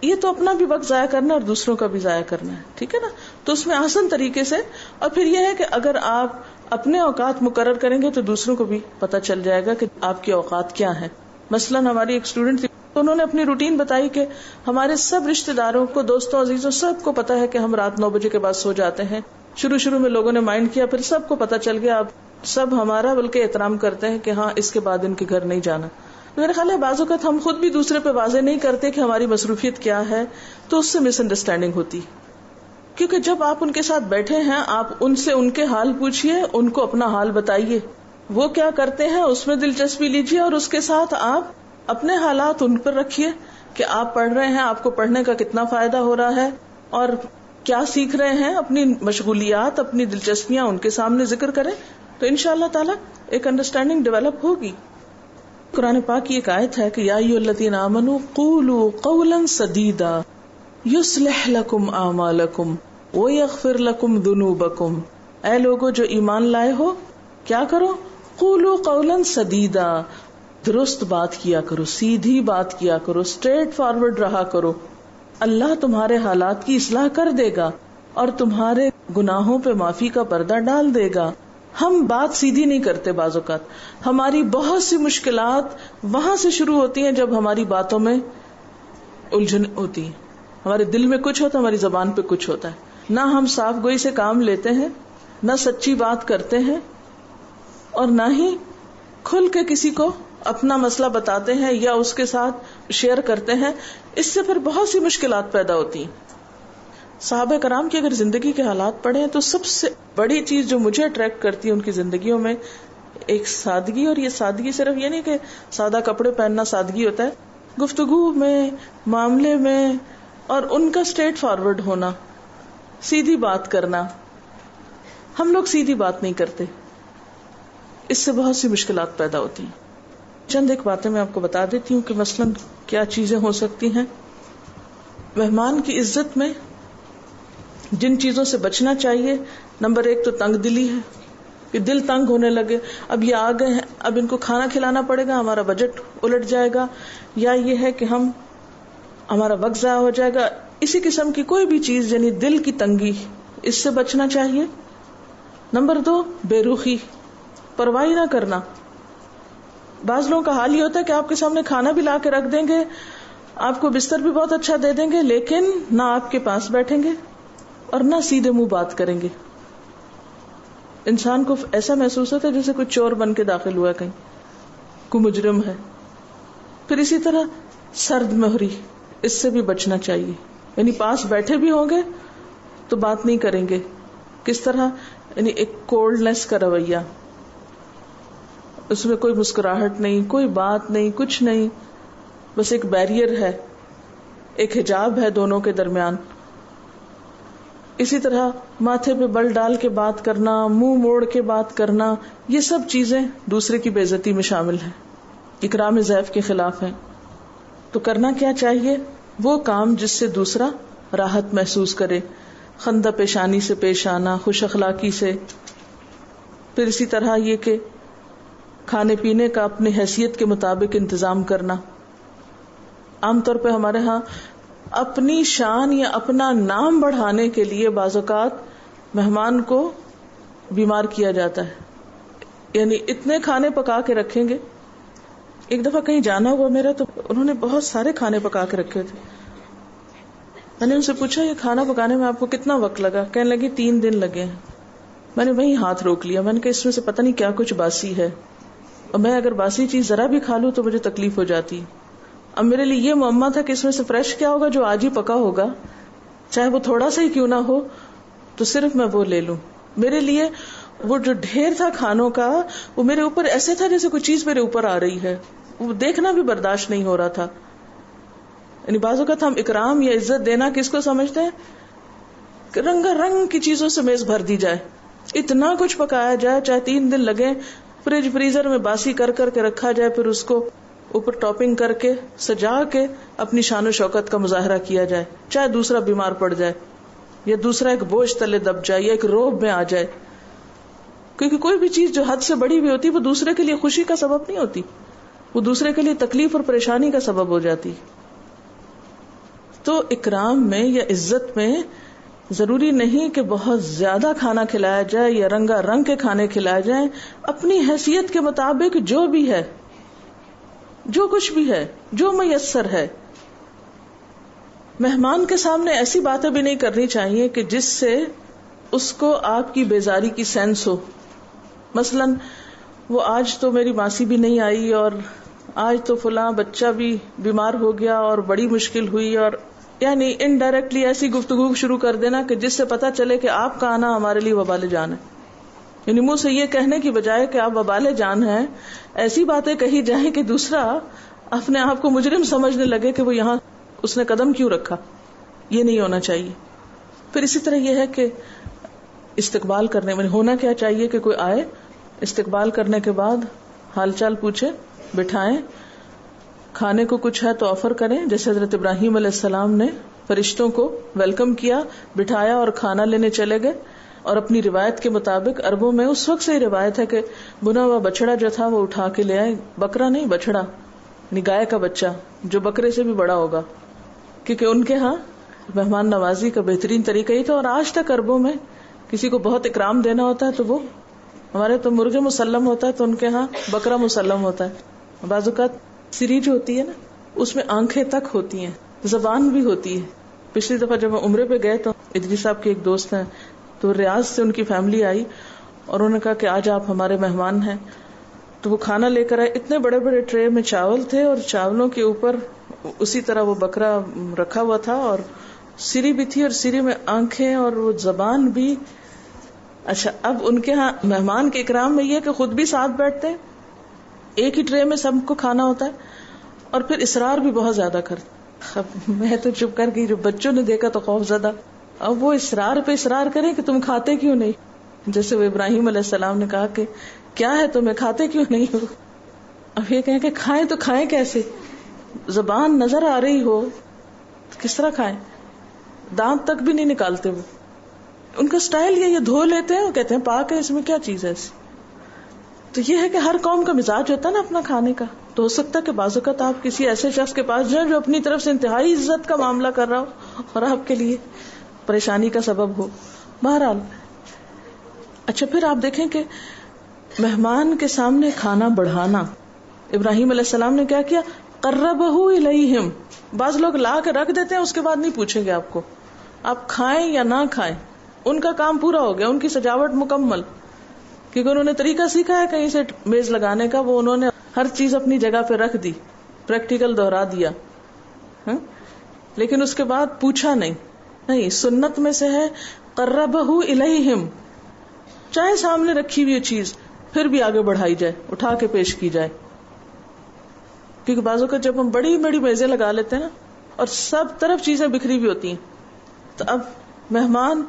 یہ تو اپنا بھی وقت ضائع کرنا ہے اور دوسروں کا بھی ضائع کرنا ہے. ٹھیک ہے نا. تو اس میں آسان طریقے سے. اور پھر یہ ہے کہ اگر آپ اپنے اوقات مقرر کریں گے تو دوسروں کو بھی پتہ چل جائے گا کہ آپ کے اوقات کیا ہیں. مثلا ہماری ایک اسٹوڈنٹ تھی، تو انہوں نے اپنی روٹین بتائی کہ ہمارے سب رشتہ داروں کو، دوستوں، عزیزوں، سب کو پتا ہے کہ ہم رات 9 بجے کے بعد سو جاتے ہیں. شروع میں لوگوں نے مائنڈ کیا، پھر سب کو پتا چل گیا. اب سب ہمارا بلکہ احترام کرتے ہیں کہ ہاں اس کے بعد ان کے گھر نہیں جانا. میرے خیال ہے بعض اوقات ہم خود بھی دوسرے پہ واضح نہیں کرتے کہ ہماری مصروفیت کیا ہے، تو اس سے مس انڈرسٹینڈنگ ہوتی. کیونکہ جب آپ ان کے ساتھ بیٹھے ہیں، آپ ان سے ان کے حال پوچھئے، ان کو اپنا حال بتائیے، وہ کیا کرتے ہیں اس میں دلچسپی لیجئے، اور اس کے ساتھ آپ اپنے حالات ان پر رکھیے کہ آپ پڑھ رہے ہیں، آپ کو پڑھنے کا کتنا فائدہ ہو رہا ہے اور کیا سیکھ رہے ہیں. اپنی مشغولیات، اپنی دلچسپیاں ان کے سامنے ذکر کریں تو انشاءاللہ تعالی ایک انڈرسٹینڈنگ ڈیولپ ہوگی. قرآن پاک کی ایک آیت ہے کہ یا ایھا الذین آمنوا قولوا قولا سدیدا یصلح لکم اعمالکم ویغفر لکم ذنوبکم. اے لوگو جو ایمان لائے ہو، کیا کرو؟ قولوا قولا سدیدا، درست بات کیا کرو، سیدھی بات کیا کرو، اسٹریٹ فارورڈ رہا کرو. اللہ تمہارے حالات کی اصلاح کر دے گا اور تمہارے گناہوں پہ معافی کا پردہ ڈال دے گا. ہم بات سیدھی نہیں کرتے. بعض اوقات ہماری بہت سی مشکلات وہاں سے شروع ہوتی ہیں جب ہماری باتوں میں الجھن ہوتی ہے. ہمارے دل میں کچھ ہوتا ہے، ہماری زبان پہ کچھ ہوتا ہے. نہ ہم صاف گوئی سے کام لیتے ہیں، نہ سچی بات کرتے ہیں، اور نہ ہی کھل کے کسی کو اپنا مسئلہ بتاتے ہیں یا اس کے ساتھ شیئر کرتے ہیں. اس سے پھر بہت سی مشکلات پیدا ہوتی ہیں. صحابہ کرام کی اگر زندگی کے حالات پڑھیں تو سب سے بڑی چیز جو مجھے اٹریکٹ کرتی ہے ان کی زندگیوں میں ایک سادگی. اور یہ سادگی صرف یہ نہیں کہ سادہ کپڑے پہننا سادگی ہوتا ہے، گفتگو میں، معاملے میں، اور ان کا اسٹریٹ فارورڈ ہونا، سیدھی بات کرنا. ہم لوگ سیدھی بات نہیں کرتے، اس سے بہت سی مشکلات پیدا ہوتی ہیں. چند ایک باتیں میں آپ کو بتا دیتی ہوں کہ مثلاً کیا چیزیں ہو سکتی ہیں. مہمان کی عزت میں جن چیزوں سے بچنا چاہیے، نمبر 1 تو تنگ دلی ہے کہ دل تنگ ہونے لگے، اب یہ آ گئے ہیں، اب ان کو کھانا کھلانا پڑے گا، ہمارا بجٹ الٹ جائے گا. یا یہ ہے کہ ہم ہمارا وقت ضائع ہو جائے گا. اسی قسم کی کوئی بھی چیز یعنی دل کی تنگی، اس سے بچنا چاہیے. نمبر 2، بے رخی، پرواہ نہ کرنا. بعض لوگوں کا حال یہ ہوتا ہے کہ آپ کے سامنے کھانا بھی لا کے رکھ دیں گے، آپ کو بستر بھی بہت اچھا دے دیں گے، لیکن نہ آپ کے پاس بیٹھیں گے اور نہ سیدھے منہ بات کریں گے. انسان کو ایسا محسوس ہوتا ہے جیسے کوئی چور بن کے داخل ہوا ہے، کہیں کوئی مجرم ہے. پھر اسی طرح سرد مہری، اس سے بھی بچنا چاہیے. یعنی پاس بیٹھے بھی ہوں گے تو بات نہیں کریں گے. کس طرح؟ یعنی ایک کولڈنس کا رویہ، اس میں کوئی مسکراہٹ نہیں، کوئی بات نہیں، کچھ نہیں، بس ایک بیریئر ہے، ایک حجاب ہے دونوں کے درمیان. اسی طرح ماتھے پہ بل ڈال کے بات کرنا، منہ موڑ کے بات کرنا، یہ سب چیزیں دوسرے کی بے عزتی میں شامل ہیں، اکرام ضیف کے خلاف ہیں. تو کرنا کیا چاہیے؟ وہ کام جس سے دوسرا راحت محسوس کرے، خندہ پیشانی سے پیش آنا، خوش اخلاقی سے. پھر اسی طرح یہ کہ کھانے پینے کا اپنی حیثیت کے مطابق انتظام کرنا. عام طور پہ ہمارے ہاں اپنی شان یا اپنا نام بڑھانے کے لیے بعض اوقات مہمان کو بیمار کیا جاتا ہے. یعنی اتنے کھانے پکا کے رکھیں گے. ایک دفعہ کہیں جانا ہوا میرا تو انہوں نے بہت سارے کھانے پکا کے رکھے تھے. میں نے ان سے پوچھا یہ کھانا پکانے میں آپ کو کتنا وقت لگا؟ کہنے لگی 3 دن لگے ہیں. میں نے وہیں ہاتھ روک لیا. میں نے کہا اس میں سے پتہ نہیں کیا کچھ باسی ہے، اور میں اگر باسی چیز ذرا بھی کھا لوں تو مجھے تکلیف ہو جاتی. اب میرے لیے یہ معمہ تھا کہ اس میں سے فریش کیا ہوگا جو آج ہی پکا ہوگا، چاہے وہ تھوڑا سا ہی کیوں نہ ہو، تو صرف میں وہ لے لوں. میرے لیے وہ جو ڈھیر تھا کھانوں کا، وہ میرے اوپر ایسے تھا جیسے کوئی چیز میرے اوپر آ رہی ہے. وہ دیکھنا بھی برداشت نہیں ہو رہا تھا. یعنی بعض اوقات ہم اکرام یا عزت دینا کس کو سمجھتے ہیں کہ رنگا رنگ کی چیزوں سے میز بھر دی جائے، اتنا کچھ پکایا جائے، چاہے 3 دن لگے، فریج فریزر میں باسی کر کر کے رکھا جائے، پھر اس کو اوپر ٹاپنگ کر کے سجا کے اپنی شان و شوکت کا مظاہرہ کیا جائے، چاہے دوسرا بیمار پڑ جائے یا دوسرا ایک بوجھ تلے دب جائے یا ایک روب میں آ جائے. کیونکہ کوئی بھی چیز جو حد سے بڑی بھی ہوتی وہ دوسرے کے لیے خوشی کا سبب نہیں ہوتی، وہ دوسرے کے لیے تکلیف اور پریشانی کا سبب ہو جاتی. تو اکرام میں یا عزت میں ضروری نہیں کہ بہت زیادہ کھانا کھلایا جائے یا رنگا رنگ کے کھانے کھلائے جائیں. اپنی حیثیت کے مطابق جو بھی ہے، جو کچھ بھی ہے، جو میسر ہے. مہمان کے سامنے ایسی باتیں بھی نہیں کرنی چاہیے کہ جس سے اس کو آپ کی بیزاری کی سینس ہو. مثلا وہ آج تو میری ماسی بھی نہیں آئی، اور آج تو فلاں بچہ بھی بیمار ہو گیا اور بڑی مشکل ہوئی، اور یعنی انڈائریکٹلی ایسی گفتگو شروع کر دینا کہ جس سے پتا چلے کہ آپ کا آنا ہمارے لیے وبال جان ہے. یعنی منہ سے یہ کہنے کی بجائے کہ آپ وبال جان ہیں، ایسی باتیں کہی جائیں کہ دوسرا اپنے آپ کو مجرم سمجھنے لگے کہ وہ یہاں اس نے قدم کیوں رکھا. یہ نہیں ہونا چاہیے. پھر اسی طرح یہ ہے کہ استقبال کرنے میں ہونا کیا چاہیے کہ کوئی آئے، استقبال کرنے کے بعد حال چال پوچھے، بٹھائیں، کھانے کو کچھ ہے تو آفر کریں. جیسے حضرت ابراہیم علیہ السلام نے فرشتوں کو ویلکم کیا، بٹھایا اور کھانا لینے چلے گئے. اور اپنی روایت کے مطابق عربوں میں اس وقت سے ہی روایت ہے کہ بنا ہوا بچڑا جو تھا وہ اٹھا کے لے آئے. بکرا نہیں، بچڑا، یعنی گائے کا بچہ جو بکرے سے بھی بڑا ہوگا، کیونکہ ان کے ہاں مہمان نوازی کا بہترین طریقہ ہی تھا. اور آج تک عربوں میں کسی کو بہت اکرام دینا ہوتا ہے تو وہ، ہمارے تو مرغے مسلم ہوتا ہے تو ان کے ہاں بکرا مسلم ہوتا ہے. بعض اوقات سری جو ہوتی ہے نا، اس میں آنکھیں تک ہوتی ہیں، زبان بھی ہوتی ہے. پچھلی دفعہ جب ہم عمرے پہ گئے تو ادری صاحب کے ایک دوست ہیں، تو ریاض سے ان کی فیملی آئی اور انہوں نے کہا کہ آج آپ ہمارے مہمان ہیں. تو وہ کھانا لے کر آئے. اتنے بڑے بڑے ٹرے میں چاول تھے اور چاولوں کے اوپر اسی طرح وہ بکرا رکھا ہوا تھا اور سری بھی تھی اور سری میں آنکھیں اور وہ زبان بھی. اچھا، اب ان کے ہاں مہمان کے اکرام میں یہ کہ خود بھی ساتھ بیٹھتے ہیں، ایک ہی ٹرے میں سب کو کھانا ہوتا ہے، اور پھر اصرار بھی بہت زیادہ کرتے. اب میں تو چپ کر گئی، جو بچوں نے دیکھا تو خوف زدہ. اب وہ اصرار پہ اصرار کریں کہ تم کھاتے کیوں نہیں. جیسے وہ ابراہیم علیہ السلام نے کہا کہ کیا ہے تمہیں، کھاتے کیوں نہیں ہو. اب یہ کہیں کہ کھائیں تو کھائیں کیسے، زبان نظر آ رہی ہو کس طرح کھائیں. دانت تک بھی نہیں نکالتے وہ. ان کا سٹائل یہ دھو لیتے ہیں، وہ کہتے ہیں پاک ہے، اس میں کیا چیز ہے ایسی. تو یہ ہے کہ ہر قوم کا مزاج ہوتا ہے نا اپنا کھانے کا. تو ہو سکتا ہے کہ بعض اوقات آپ کسی ایسے شخص کے پاس جائیں جو اپنی طرف سے انتہائی عزت کا معاملہ کر رہا ہو اور آپ کے لیے پریشانی کا سبب ہو. بہرحال اچھا، پھر آپ دیکھیں کہ مہمان کے سامنے کھانا بڑھانا. ابراہیم علیہ السلام نے کیا کیا؟ قربہ الیہم. بعض لوگ لا کے رکھ دیتے ہیں، اس کے بعد نہیں پوچھیں گے آپ کو آپ کھائیں یا نہ کھائیں. ان کا کام پورا ہو گیا، ان کی سجاوٹ مکمل، کیونکہ انہوں نے طریقہ سیکھا ہے کہیں سے میز لگانے کا، وہ انہوں نے ہر چیز اپنی جگہ پہ رکھ دی، پریکٹیکل دوہرا دیا. لیکن اس کے بعد پوچھا نہیں. سنت میں سے ہے قربہ الیہم، چاہے سامنے رکھی ہوئی چیز پھر بھی آگے بڑھائی جائے، اٹھا کے پیش کی جائے. کیونکہ بعضوں کا جب ہم بڑی بڑی میزیں لگا لیتے ہیں نا اور سب طرف چیزیں بکھری ہوئی ہوتی ہیں، تو اب مہمان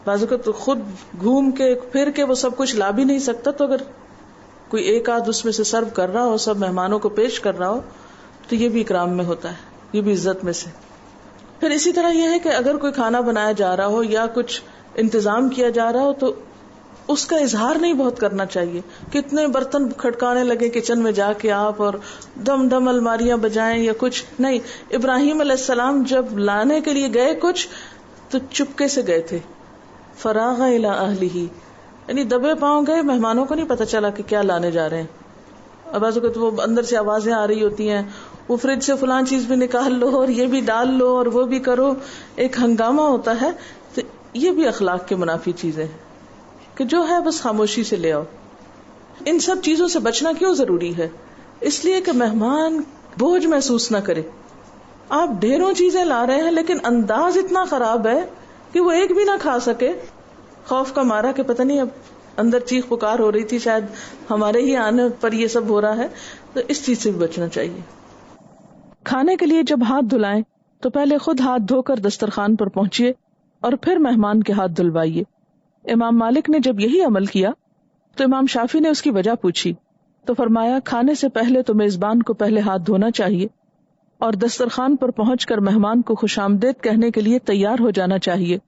بعضوں کا تو خود گھوم کے پھر کے وہ سب کچھ لا بھی نہیں سکتا، تو اگر کوئی ایک آدھ اس میں سے سرو کر رہا ہو، سب مہمانوں کو پیش کر رہا ہو، تو یہ بھی اکرام میں ہوتا ہے، یہ بھی عزت میں سے. پھر اسی طرح یہ ہے کہ اگر کوئی کھانا بنایا جا رہا ہو یا کچھ انتظام کیا جا رہا ہو تو اس کا اظہار نہیں بہت کرنا چاہیے. کتنے برتن کھٹکانے لگے کچن میں جا کے آپ اور دم دم الماریاں بجائیں یا کچھ نہیں. ابراہیم علیہ السلام جب لانے کے لیے گئے کچھ تو چپکے سے گئے تھے. فراغ الی اہلہ، یعنی دبے پاؤں گئے، مہمانوں کو نہیں پتا چلا کہ کیا لانے جا رہے ہیں. اب ایسا کہ وہ اندر سے آوازیں آ رہی ہوتی ہیں، وہ فریج سے فلاں چیز بھی نکال لو اور یہ بھی ڈال لو اور وہ بھی کرو، ایک ہنگامہ ہوتا ہے. تو یہ بھی اخلاق کے منافی چیزیں ہیں کہ جو ہے بس خاموشی سے لے آؤ. ان سب چیزوں سے بچنا کیوں ضروری ہے؟ اس لیے کہ مہمان بوجھ محسوس نہ کرے. آپ ڈھیروں چیزیں لا رہے ہیں لیکن انداز اتنا خراب ہے کہ وہ ایک بھی نہ کھا سکے، خوف کا مارا کہ پتہ نہیں اب اندر چیخ پکار ہو رہی تھی، شاید ہمارے ہی آنے پر یہ سب ہو رہا ہے. تو اس چیز سے بھی بچنا چاہیے. کھانے کے لیے جب ہاتھ دھلائیں تو پہلے خود ہاتھ دھو کر دسترخوان پر پہنچیے اور پھر مہمان کے ہاتھ دھلوائیے. امام مالک نے جب یہی عمل کیا تو امام شافعی نے اس کی وجہ پوچھی تو فرمایا کھانے سے پہلے تو میزبان کو پہلے ہاتھ دھونا چاہیے اور دسترخوان پر پہنچ کر مہمان کو خوش آمدید کہنے کے لیے تیار ہو جانا چاہیے،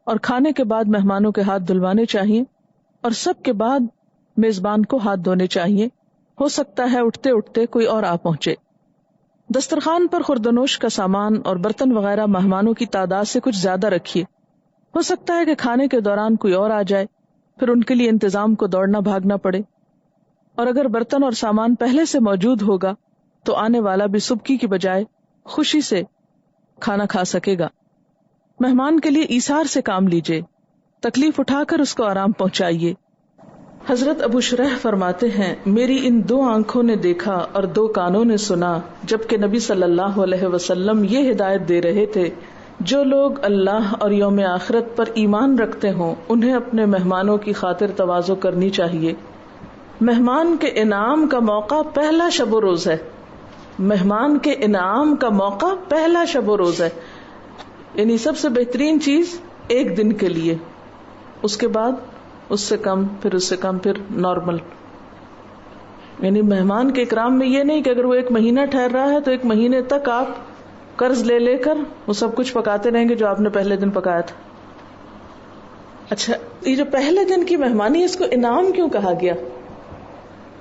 اور کھانے کے بعد مہمانوں کے ہاتھ دھلوانے چاہیے اور سب کے بعد میزبان کو ہاتھ دھونے چاہیے. ہو سکتا ہے اٹھتے اٹھتے کوئی اور آ پہنچے. دسترخوان پر خوردنوش کا سامان اور برتن وغیرہ مہمانوں کی تعداد سے کچھ زیادہ رکھیے. ہو سکتا ہے کہ کھانے کے دوران کوئی اور آ جائے، پھر ان کے لیے انتظام کو دوڑنا بھاگنا پڑے. اور اگر برتن اور سامان پہلے سے موجود ہوگا تو آنے والا بھی سبکی کی بجائے خوشی سے کھانا کھا سکے گا. مہمان کے لیے ایثار سے کام لیجیے، تکلیف اٹھا کر اس کو آرام پہنچائیے. حضرت ابو شریح فرماتے ہیں میری ان 2 آنکھوں نے دیکھا اور 2 کانوں نے سنا جبکہ نبی صلی اللہ علیہ وسلم یہ ہدایت دے رہے تھے جو لوگ اللہ اور یوم آخرت پر ایمان رکھتے ہوں انہیں اپنے مہمانوں کی خاطر تواضع کرنی چاہیے. مہمان کے انعام کا موقع پہلا شب و روز ہے. مہمان کے انعام کا موقع پہلا شب و روز ہے، یعنی سب سے بہترین چیز ایک دن کے لیے، اس کے بعد اس سے کم، پھر اس سے کم، پھر نارمل. یعنی مہمان کے اکرام میں یہ نہیں کہ اگر وہ 1 مہینہ ٹھہر رہا ہے تو 1 مہینے تک آپ قرض لے لے کر وہ سب کچھ پکاتے رہیں گے جو آپ نے پہلے دن پکایا تھا. اچھا، یہ جو پہلے دن کی مہمانی، اس کو انعام کیوں کہا گیا؟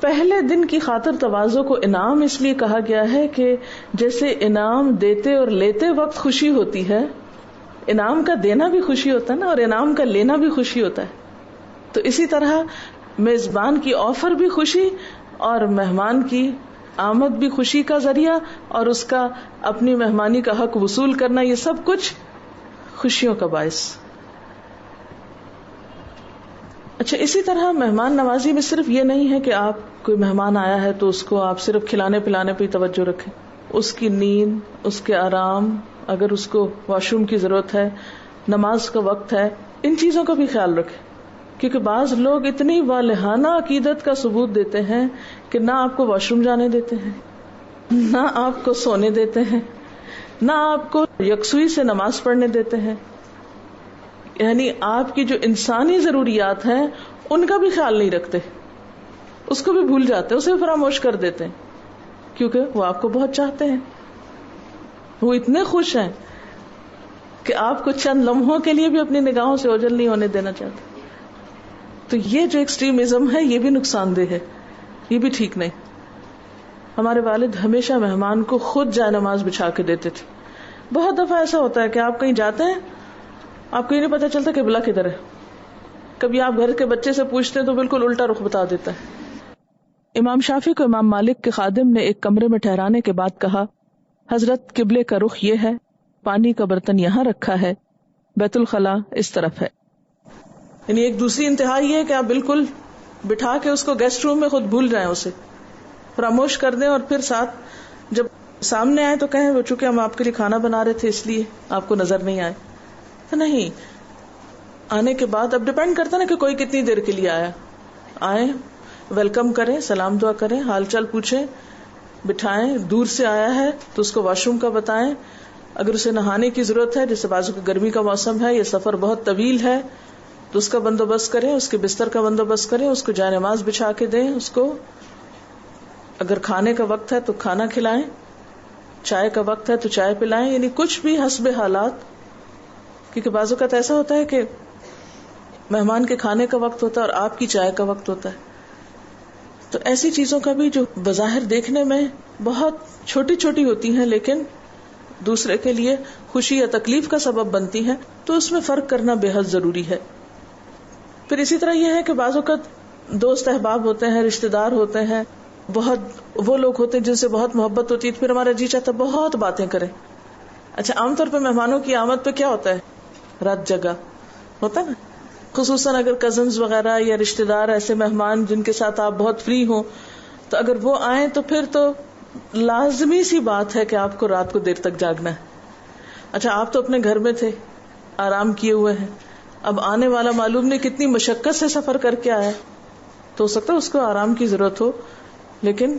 پہلے دن کی خاطر تواضع کو انعام اس لیے کہا گیا ہے کہ جیسے انعام دیتے اور لیتے وقت خوشی ہوتی ہے، انعام کا دینا بھی خوشی ہوتا ہے نا، اور انعام کا لینا بھی خوشی ہوتا ہے. تو اسی طرح میزبان کی آفر بھی خوشی اور مہمان کی آمد بھی خوشی کا ذریعہ، اور اس کا اپنی مہمانی کا حق وصول کرنا، یہ سب کچھ خوشیوں کا باعث. اچھا، اسی طرح مہمان نوازی میں صرف یہ نہیں ہے کہ آپ کوئی مہمان آیا ہے تو اس کو آپ صرف کھلانے پلانے پہ ہی توجہ رکھیں. اس کی نیند، اس کے آرام، اگر اس کو واش روم کی ضرورت ہے، نماز کا وقت ہے، ان چیزوں کا بھی خیال رکھیں. کیونکہ بعض لوگ اتنی والہانہ عقیدت کا ثبوت دیتے ہیں کہ نہ آپ کو واش روم جانے دیتے ہیں، نہ آپ کو سونے دیتے ہیں، نہ آپ کو یکسوئی سے نماز پڑھنے دیتے ہیں. یعنی آپ کی جو انسانی ضروریات ہیں ان کا بھی خیال نہیں رکھتے، اس کو بھی بھول جاتے، اسے فراموش کر دیتے ہیں، کیونکہ وہ آپ کو بہت چاہتے ہیں. وہ اتنے خوش ہیں کہ آپ کو چند لمحوں کے لیے بھی اپنی نگاہوں سے اوجھل نہیں ہونے دینا چاہتے. تو یہ جو ایکسٹریمزم ہے یہ بھی نقصان دہ ہے، یہ بھی ٹھیک نہیں. ہمارے والد ہمیشہ مہمان کو خود جائے نماز بچھا کے دیتے تھے. بہت دفعہ ایسا ہوتا ہے کہ آپ کہیں جاتے ہیں, آپ کو یہ نہیں پتا چلتا کہ قبلہ کدھر ہے. کبھی آپ گھر کے بچے سے پوچھتے ہیں تو بالکل الٹا رخ بتا دیتا ہے. امام شافعی کو امام مالک کے خادم نے ایک کمرے میں ٹھہرانے کے بعد کہا, حضرت قبلے کا رخ یہ ہے, پانی کا برتن یہاں رکھا ہے, بیت الخلاء اس طرف ہے. یعنی ایک دوسری انتہا یہ ہے کہ آپ بالکل بٹھا کے اس کو گیسٹ روم میں خود بھول جائیں, اسے فراموش کر دیں, اور پھر ساتھ جب سامنے آئے تو کہیں وہ چونکہ ہم آپ کے لیے کھانا بنا رہے تھے اس لیے آپ کو نظر نہیں آئے. تو نہیں, آنے کے بعد اب ڈپینڈ کرتا نا کہ کوئی کتنی دیر کے لیے آیا. آئے, ویلکم کریں, سلام دعا کریں, حال چال پوچھیں, بٹھائیں. دور سے آیا ہے تو اس کو واش روم کا بتائیں. اگر اسے نہانے کی ضرورت ہے, جیسے بازو کی گرمی کا موسم ہے, یہ سفر بہت طویل ہے, تو اس کا بندوبست کریں, اس کے بستر کا بندوبست کریں, اس کو جائے نماز بچھا کے دیں. اس کو اگر کھانے کا وقت ہے تو کھانا کھلائیں, چائے کا وقت ہے تو چائے پلائیں. یعنی کچھ بھی حسب حالات, کیونکہ بعض اوقات ایسا ہوتا ہے کہ مہمان کے کھانے کا وقت ہوتا ہے اور آپ کی چائے کا وقت ہوتا ہے. تو ایسی چیزوں کا بھی جو بظاہر دیکھنے میں بہت چھوٹی چھوٹی ہوتی ہیں لیکن دوسرے کے لیے خوشی یا تکلیف کا سبب بنتی ہیں, تو اس میں فرق کرنا بے حد ضروری ہے. پھر اسی طرح یہ ہے کہ بعض اوقات دوست احباب ہوتے ہیں, رشتے دار ہوتے ہیں, بہت وہ لوگ ہوتے ہیں جن سے بہت محبت ہوتی ہے, پھر ہمارا جی چاہتا ہے بہت باتیں کریں. اچھا, عام طور پہ مہمانوں کی آمد پہ کیا ہوتا ہے, رات جگہ ہوتا ہے نا, خصوصاً اگر کزنز وغیرہ یا رشتے دار ایسے مہمان جن کے ساتھ آپ بہت فری ہوں, تو اگر وہ آئیں تو پھر تو لازمی سی بات ہے کہ آپ کو رات کو دیر تک جاگنا ہے. اچھا, آپ تو اپنے گھر میں تھے, آرام کیے ہوئے ہیں, اب آنے والا معلوم نہیں کتنی مشقت سے سفر کر کے آیا, تو ہو سکتا ہے اس کو آرام کی ضرورت ہو, لیکن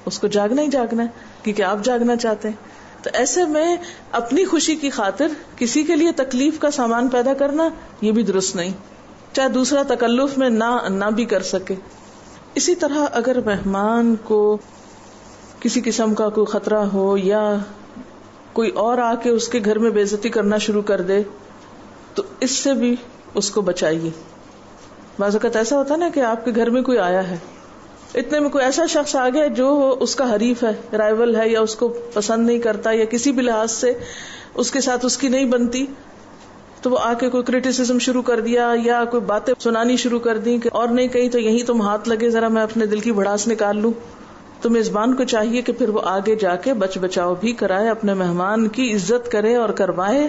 اس کو جاگنا ہی جاگنا ہے کیونکہ آپ جاگنا چاہتے ہیں. تو ایسے میں اپنی خوشی کی خاطر کسی کے لیے تکلیف کا سامان پیدا کرنا یہ بھی درست نہیں, چاہے دوسرا تکلف میں نہ بھی کر سکے. اسی طرح اگر مہمان کو کسی قسم کا کوئی خطرہ ہو یا کوئی اور آ کے اس کے گھر میں بے عزتی کرنا شروع کر دے تو اس سے بھی اس کو بچائیے. بعض اوقات ایسا ہوتا ہے نا کہ آپ کے گھر میں کوئی آیا ہے, اتنے میں کوئی ایسا شخص آ گیا جو اس کا حریف ہے, رائیول ہے, یا اس کو پسند نہیں کرتا یا کسی بھی لحاظ سے اس کے ساتھ اس کی نہیں بنتی, تو وہ آ کے کوئی کریٹیسزم شروع کر دیا یا کوئی باتیں سنانی شروع کر دی کہ اور نہیں کہیں تو یہیں تم ہاتھ لگے, ذرا میں اپنے دل کی بھڑاس نکال لوں. تو میزبان کو چاہیے کہ پھر وہ آگے جا کے بچ بچاؤ بھی کرائے, اپنے مہمان کی عزت کرے اور کروائے.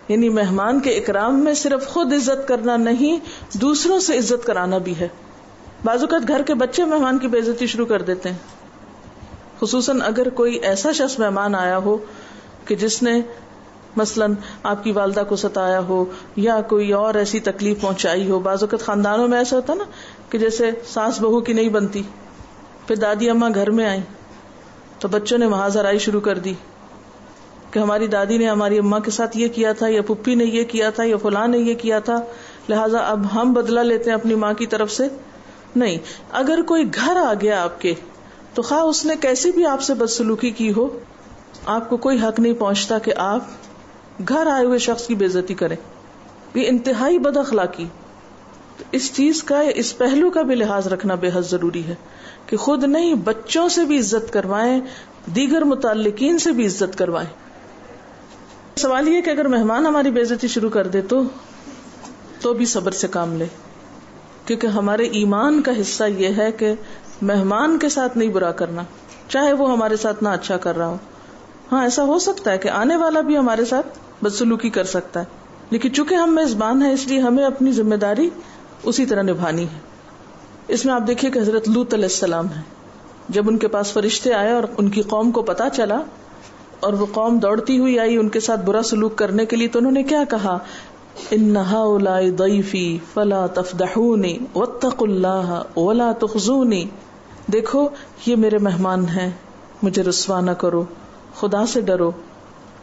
یعنی مہمان کے اکرام میں صرف خود عزت کرنا نہیں, دوسروں سے عزت کرانا بھی ہے. بعض اوقات گھر کے بچے مہمان کی بے عزتی شروع کر دیتے ہیں, خصوصاً اگر کوئی ایسا شخص مہمان آیا ہو کہ جس نے مثلاً آپ کی والدہ کو ستایا ہو یا کوئی اور ایسی تکلیف پہنچائی ہو. بعض اوقات خاندانوں میں ایسا ہوتا نا کہ جیسے ساس بہو کی نہیں بنتی, پھر دادی اماں گھر میں آئیں تو بچوں نے محاذرائی شروع کر دی کہ ہماری دادی نے ہماری اماں کے ساتھ یہ کیا تھا, یا پھپھی نے یہ کیا تھا, یا فلاں نے یہ کیا تھا, لہٰذا اب ہم بدلہ لیتے ہیں اپنی ماں کی طرف سے. نہیں, اگر کوئی گھر آ گیا آپ کے تو خواہ اس نے کیسی بھی آپ سے بدسلوکی کی ہو, آپ کو کوئی حق نہیں پہنچتا کہ آپ گھر آئے ہوئے شخص کی بے عزتی کریں. یہ انتہائی بد اخلاقی. اس چیز کا, اس پہلو کا بھی لحاظ رکھنا بے حد ضروری ہے کہ خود نہیں بچوں سے بھی عزت کروائیں, دیگر متعلقین سے بھی عزت کروائیں. سوال یہ کہ اگر مہمان ہماری بے عزتی شروع کر دے تو بھی صبر سے کام لے, کیونکہ ہمارے ایمان کا حصہ یہ ہے کہ مہمان کے ساتھ نہیں برا کرنا, چاہے وہ ہمارے ساتھ نہ اچھا کر رہا ہو. ہاں, ایسا ہو سکتا ہے کہ آنے والا بھی ہمارے ساتھ بدسلوکی کر سکتا ہے, لیکن چونکہ ہم میزبان ہیں اس لیے ہمیں اپنی ذمہ داری اسی طرح نبھانی ہے. اس میں آپ دیکھیے کہ حضرت لوط علیہ السلام ہیں, جب ان کے پاس فرشتے آئے اور ان کی قوم کو پتا چلا اور وہ قوم دوڑتی ہوئی آئی ان کے ساتھ برا سلوک کرنے کے لیے, تو انہوں نے کیا کہا, ان ہؤلاء ضیفی فلا تفضحونی واتقوا اللہ ولا تخزونی. دیکھو یہ میرے مہمان ہیں, مجھے رسوا نہ کرو, خدا سے ڈرو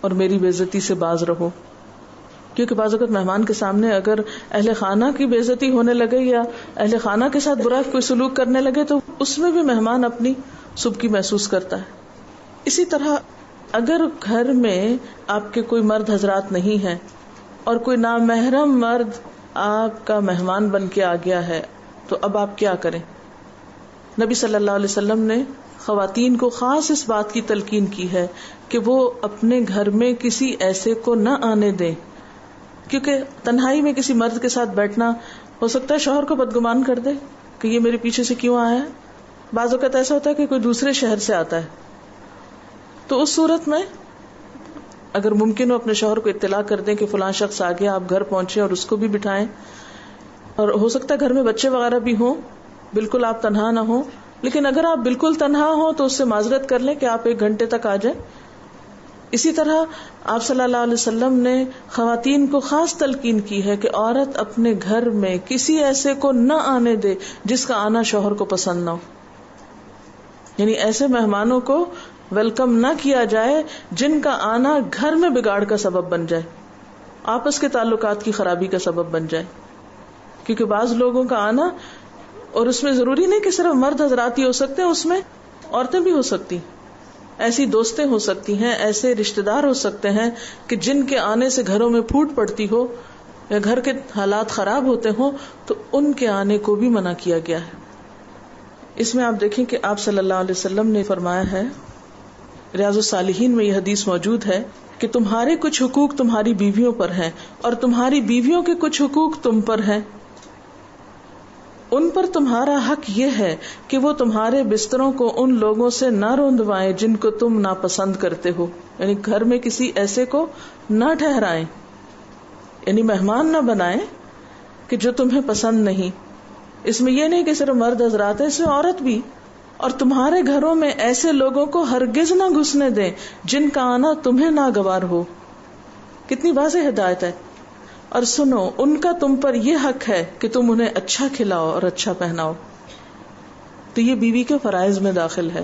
اور میری بے عزتی سے باز رہو. کیونکہ بعض اوقات مہمان کے سامنے اگر اہل خانہ کی بے عزتی ہونے لگے یا اہل خانہ کے ساتھ برا کوئی سلوک کرنے لگے تو اس میں بھی مہمان اپنی سبکی محسوس کرتا ہے. اسی طرح اگر گھر میں آپ کے کوئی مرد حضرات نہیں ہیں اور کوئی نامحرم مرد آپ کا مہمان بن کے آ گیا ہے, تو اب آپ کیا کریں؟ نبی صلی اللہ علیہ وسلم نے خواتین کو خاص اس بات کی تلقین کی ہے کہ وہ اپنے گھر میں کسی ایسے کو نہ آنے دیں، کیونکہ تنہائی میں کسی مرد کے ساتھ بیٹھنا ہو سکتا ہے شوہر کو بدگمان کر دے کہ یہ میرے پیچھے سے کیوں آیا ہے۔ بعض اوقات ایسا ہوتا ہے کہ کوئی دوسرے شہر سے آتا ہے، تو اس صورت میں اگر ممکن ہو اپنے شوہر کو اطلاع کر دیں کہ فلاں شخص آ گیا، آپ گھر پہنچے اور اس کو بھی بٹھائیں، اور ہو سکتا ہے گھر میں بچے وغیرہ بھی ہوں، بالکل آپ تنہا نہ ہوں، لیکن اگر آپ بالکل تنہا ہوں تو اس سے معذرت کر لیں کہ آپ 1 گھنٹے تک آ جائیں۔ اسی طرح آپ صلی اللہ علیہ وسلم نے خواتین کو خاص تلقین کی ہے کہ عورت اپنے گھر میں کسی ایسے کو نہ آنے دے جس کا آنا شوہر کو پسند نہ ہو، یعنی ایسے مہمانوں کو ویلکم نہ کیا جائے جن کا آنا گھر میں بگاڑ کا سبب بن جائے، آپس کے تعلقات کی خرابی کا سبب بن جائے۔ کیونکہ بعض لوگوں کا آنا، اور اس میں ضروری نہیں کہ صرف مرد حضرات ہی ہو سکتے ہیں، اس میں عورتیں بھی ہو سکتی، ایسی دوستیں ہو سکتی ہیں، ایسے رشتہ دار ہو سکتے ہیں کہ جن کے آنے سے گھروں میں پھوٹ پڑتی ہو یا گھر کے حالات خراب ہوتے ہوں، تو ان کے آنے کو بھی منع کیا گیا ہے۔ اس میں آپ دیکھیں کہ آپ صلی اللہ علیہ وسلم نے فرمایا ہے، ریاض الصالحین میں یہ حدیث موجود ہے کہ تمہارے کچھ حقوق تمہاری بیویوں پر ہیں اور تمہاری بیویوں کے کچھ حقوق تم پر ہیں۔ ان پر تمہارا حق یہ ہے کہ وہ تمہارے بستروں کو ان لوگوں سے نہ روندوائیں جن کو تم ناپسند کرتے ہو، یعنی گھر میں کسی ایسے کو نہ ٹھہرائیں، یعنی مہمان نہ بنائیں کہ جو تمہیں پسند نہیں۔ اس میں یہ نہیں کہ صرف مرد حضرات ہیں، اس میں عورت بھی۔ اور تمہارے گھروں میں ایسے لوگوں کو ہرگز نہ گھسنے دیں جن کا آنا تمہیں ناگوار ہو۔ کتنی واضح ہدایت ہے۔ اور سنو، ان کا تم پر یہ حق ہے کہ تم انہیں اچھا کھلاؤ اور اچھا پہناؤ۔ تو یہ بیوی کے فرائض میں داخل ہے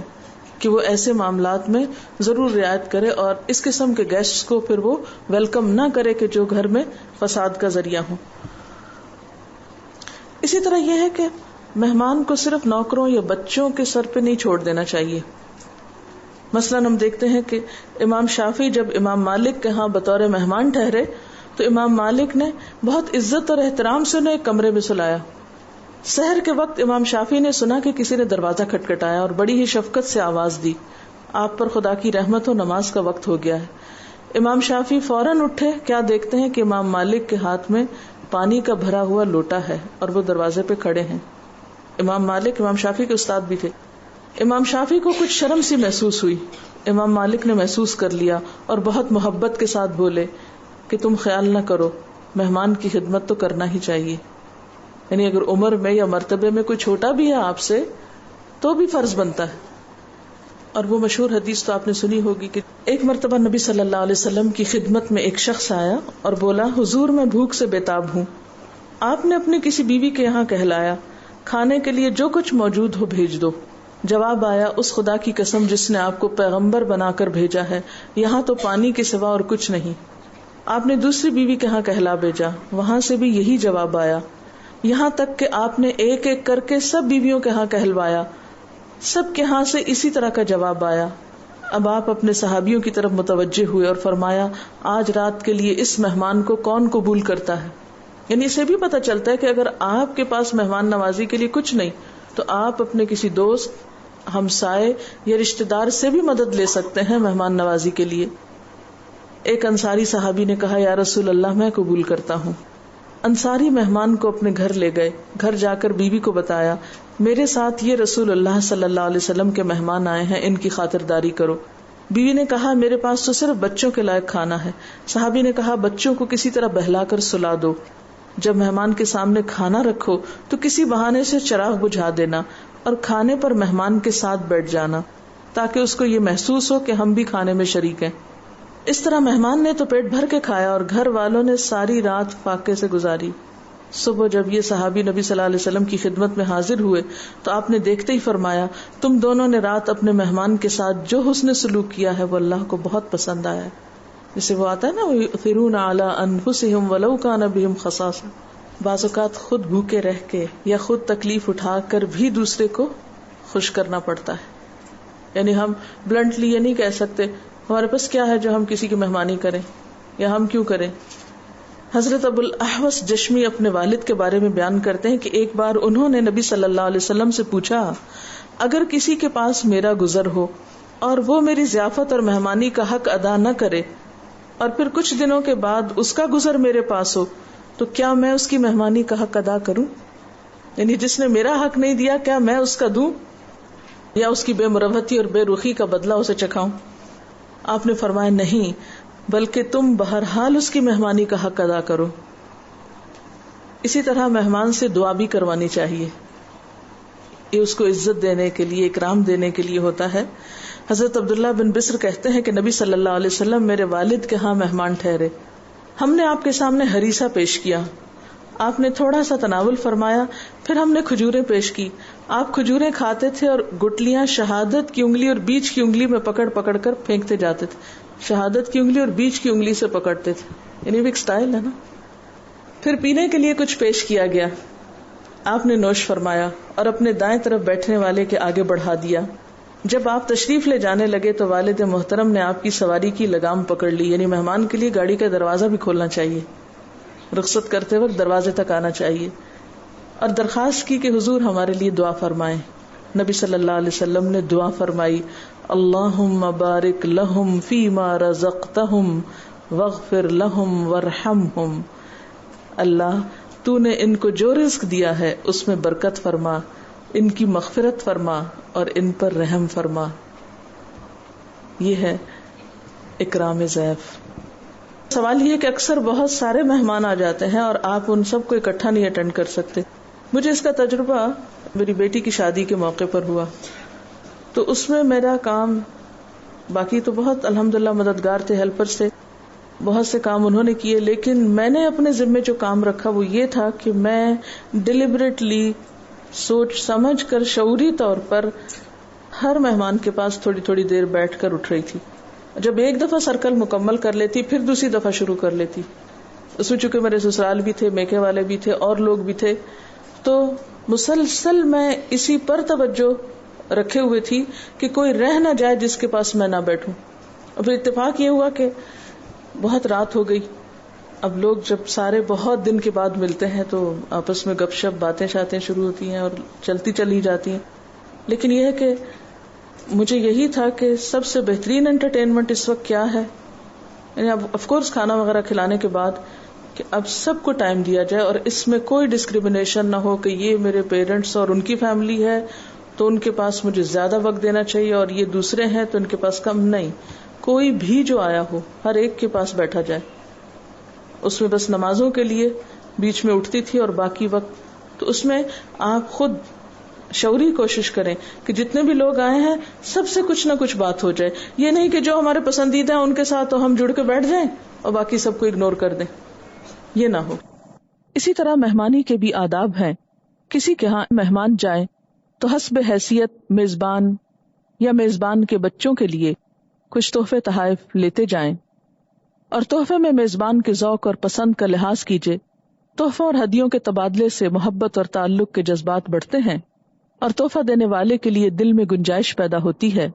کہ وہ ایسے معاملات میں ضرور رعایت کرے اور اس قسم کے گیسٹس کو پھر وہ ویلکم نہ کرے کہ جو گھر میں فساد کا ذریعہ ہوں۔ اسی طرح یہ ہے کہ مہمان کو صرف نوکروں یا بچوں کے سر پہ نہیں چھوڑ دینا چاہیے۔ مثلاً ہم دیکھتے ہیں کہ امام شافعی جب امام مالک کے ہاں بطور مہمان ٹھہرے تو امام مالک نے بہت عزت اور احترام سے انہیں ایک کمرے میں سلایا۔ سحر کے وقت امام شافعی نے سنا کہ کسی نے دروازہ کھٹکھٹایا اور بڑی ہی شفقت سے آواز دی، آپ پر خدا کی رحمت ہو، نماز کا وقت ہو گیا ہے۔ امام شافعی فوراً اٹھے، کیا دیکھتے ہیں کہ امام مالک کے ہاتھ میں پانی کا بھرا ہوا لوٹا ہے اور وہ دروازے پہ کھڑے ہیں۔ امام مالک امام شافعی کے استاد بھی تھے۔ امام شافعی کو کچھ شرم سی محسوس ہوئی، امام مالک نے محسوس کر لیا اور بہت محبت کے ساتھ بولے کہ تم خیال نہ کرو، مہمان کی خدمت تو کرنا ہی چاہیے، یعنی اگر عمر میں یا مرتبے میں کوئی چھوٹا بھی ہے آپ سے تو بھی فرض بنتا ہے۔ اور وہ مشہور حدیث تو آپ نے سنی ہوگی کہ ایک مرتبہ نبی صلی اللہ علیہ وسلم کی خدمت میں ایک شخص آیا اور بولا، حضور میں بھوک سے بےتاب ہوں۔ آپ نے اپنی کسی بیوی کے یہاں کہلایا، کھانے کے لیے جو کچھ موجود ہو بھیج دو۔ جواب آیا، اس خدا کی قسم جس نے آپ کو پیغمبر بنا کر بھیجا ہے، یہاں تو پانی کے سوا اور کچھ نہیں۔ آپ نے دوسری بیوی کے ہاں کہلا بھیجا، وہاں سے بھی یہی جواب آیا، یہاں تک کہ آپ نے ایک ایک کر کے سب بیویوں کے ہاں کہلوایا، سب کے ہاں سے اسی طرح کا جواب آیا۔ اب آپ اپنے صحابیوں کی طرف متوجہ ہوئے اور فرمایا، آج رات کے لیے اس مہمان کو کون قبول کرتا ہے؟ یعنی اسے بھی پتہ چلتا ہے کہ اگر آپ کے پاس مہمان نوازی کے لیے کچھ نہیں تو آپ اپنے کسی دوست، ہمسائے یا رشتہ دار سے بھی مدد لے سکتے ہیں مہمان نوازی کے لیے۔ ایک انصاری صحابی نے کہا، یا رسول اللہ، میں قبول کرتا ہوں۔ انصاری مہمان کو اپنے گھر لے گئے، گھر جا کر بیوی کو بتایا، میرے ساتھ یہ رسول اللہ صلی اللہ علیہ وسلم کے مہمان آئے ہیں، ان کی خاطرداری کرو۔ بیوی نے کہا، میرے پاس تو صرف بچوں کے لائق کھانا ہے۔ صحابی نے کہا، بچوں کو کسی طرح بہلا کر سلا دو۔ جب مہمان کے سامنے کھانا رکھو تو کسی بہانے سے چراغ بجھا دینا اور کھانے پر مہمان کے ساتھ بیٹھ جانا تاکہ اس کو یہ محسوس ہو کہ ہم بھی کھانے میں شریک ہیں۔ اس طرح مہمان نے تو پیٹ بھر کے کھایا اور گھر والوں نے ساری رات فاقے سے گزاری۔ صبح جب یہ صحابی نبی صلی اللہ علیہ وسلم کی خدمت میں حاضر ہوئے تو آپ نے دیکھتے ہی فرمایا، تم دونوں نے رات اپنے مہمان کے ساتھ جو حسن سلوک کیا ہے وہ اللہ کو بہت پسند آیا ہے۔ جسے وہ آتا ہے نا، وَيُؤْثِرُونَ عَلَىٰ أَنفُسِهِمْ وَلَوْ كَانَ بِهِمْ خَصَاصَةٌ۔ بعض اوقات خود بھوکے رہ کے یا خود تکلیف اٹھا کر بھی دوسرے کو خوش کرنا پڑتا ہے۔ یعنی ہم بلنٹلی یہ نہیں کہہ سکتے ہمارے پاس کیا ہے جو ہم کسی کی مہمانی کریں یا ہم کیوں کریں۔ حضرت ابو الاحوص جشمی اپنے والد کے بارے میں بیان کرتے ہیں کہ ایک بار انہوں نے نبی صلی اللہ علیہ وسلم سے پوچھا، اگر کسی کے پاس میرا گزر ہو اور وہ میری ضیافت اور مہمانی کا حق ادا نہ کرے اور پھر کچھ دنوں کے بعد اس کا گزر میرے پاس ہو تو کیا میں اس کی مہمانی کا حق ادا کروں؟ یعنی جس نے میرا حق نہیں دیا کیا میں اس کا دوں یا اس کی بے مروتی اور بے رخی کا بدلہ اسے چکھاؤں؟ آپ نے فرمایا نہیں، بلکہ تم بہرحال اس کی مہمانی کا حق ادا کرو۔ اسی طرح مہمان سے دعا بھی کروانی چاہیے، یہ اس کو عزت دینے کے لیے، اکرام دینے کے لیے ہوتا ہے۔ حضرت عبداللہ بن بسر کہتے ہیں کہ نبی صلی اللہ علیہ وسلم میرے والد کے ہاں مہمان ٹھہرے، ہم نے آپ کے سامنے ہریسہ پیش کیا، آپ نے تھوڑا سا تناول فرمایا، پھر ہم نے کھجوریں پیش کی، آپ کھجوریں کھاتے تھے اور گٹلیاں شہادت کی انگلی اور بیچ کی انگلی میں پکڑ پکڑ کر پھینکتے جاتے تھے، شہادت کی انگلی اور بیچ کی انگلی سے پکڑتے تھے، یعنی بھی ایک سٹائل ہے نا۔ پھر پینے کے لیے کچھ پیش کیا گیا، آپ نے نوش فرمایا اور اپنے دائیں طرف بیٹھنے والے کے آگے بڑھا دیا۔ جب آپ تشریف لے جانے لگے تو والد محترم نے آپ کی سواری کی لگام پکڑ لی، یعنی مہمان کے لیے گاڑی کا دروازہ بھی کھولنا چاہیے، رخصت کرتے وقت دروازے تک آنا چاہیے، اور درخواست کی کہ حضور ہمارے لیے دعا فرمائیں۔ نبی صلی اللہ علیہ وسلم نے دعا فرمائی، اللہم بارک لہم فیما رزقتہم واغفر لہم وارحمہم، اللہ تو نے ان کو جو رزق دیا ہے اس میں برکت فرما، ان کی مغفرت فرما اور ان پر رحم فرما۔ یہ ہے اکرام ضیف۔ سوال یہ کہ اکثر بہت سارے مہمان آ جاتے ہیں اور آپ ان سب کو اکٹھا نہیں اٹینڈ کر سکتے۔ مجھے اس کا تجربہ میری بیٹی کی شادی کے موقع پر ہوا، تو اس میں میرا کام، باقی تو بہت الحمدللہ مددگار تھے، ہیلپر تھے، بہت سے کام انہوں نے کیے، لیکن میں نے اپنے ذمے جو کام رکھا وہ یہ تھا کہ میں ڈیلیبریٹلی سوچ سمجھ کر شعوری طور پر ہر مہمان کے پاس تھوڑی تھوڑی دیر بیٹھ کر اٹھ رہی تھی۔ جب ایک دفعہ سرکل مکمل کر لیتی پھر دوسری دفعہ شروع کر لیتی۔ اس میں چونکہ میرے سسرال بھی تھے، میکے والے بھی تھے اور لوگ بھی تھے، تو مسلسل میں اسی پر توجہ رکھے ہوئے تھی کہ کوئی رہ نہ جائے جس کے پاس میں نہ بیٹھوں۔ اور پھر اتفاق یہ ہوا کہ بہت رات ہو گئی، اب لوگ جب سارے بہت دن کے بعد ملتے ہیں تو آپس میں گپ شپ باتیں شاتیں شروع ہوتی ہیں اور چلتی چلی جاتی ہیں، لیکن یہ ہے کہ مجھے یہی تھا کہ سب سے بہترین انٹرٹینمنٹ اس وقت کیا ہے، یعنی اب آف کورس کھانا وغیرہ کھلانے کے بعد کہ اب سب کو ٹائم دیا جائے اور اس میں کوئی ڈسکریمنیشن نہ ہو کہ یہ میرے پیرنٹس اور ان کی فیملی ہے تو ان کے پاس مجھے زیادہ وقت دینا چاہیے اور یہ دوسرے ہیں تو ان کے پاس کم، نہیں، کوئی بھی جو آیا ہو ہر ایک کے پاس بیٹھا جائے۔ اس میں بس نمازوں کے لیے بیچ میں اٹھتی تھی اور باقی وقت تو اس میں آپ خود شعوری کوشش کریں کہ جتنے بھی لوگ آئے ہیں سب سے کچھ نہ کچھ بات ہو جائے، یہ نہیں کہ جو ہمارے پسندیدہ ہیں ان کے ساتھ تو ہم جڑ کے بیٹھ جائیں اور باقی سب کو اگنور کر دیں، یہ نہ ہو۔ اسی طرح مہمانی کے بھی آداب ہیں۔ کسی کے ہاں مہمان جائیں تو حسب حیثیت میزبان یا میزبان کے بچوں کے لیے کچھ تحفے تحائف لیتے جائیں، اور تحفے میں میزبان کے ذوق اور پسند کا لحاظ کیجیے۔ تحفوں اور ہدیوں کے تبادلے سے محبت اور تعلق کے جذبات بڑھتے ہیں اور تحفہ دینے والے کے لیے دل میں گنجائش پیدا ہوتی ہے۔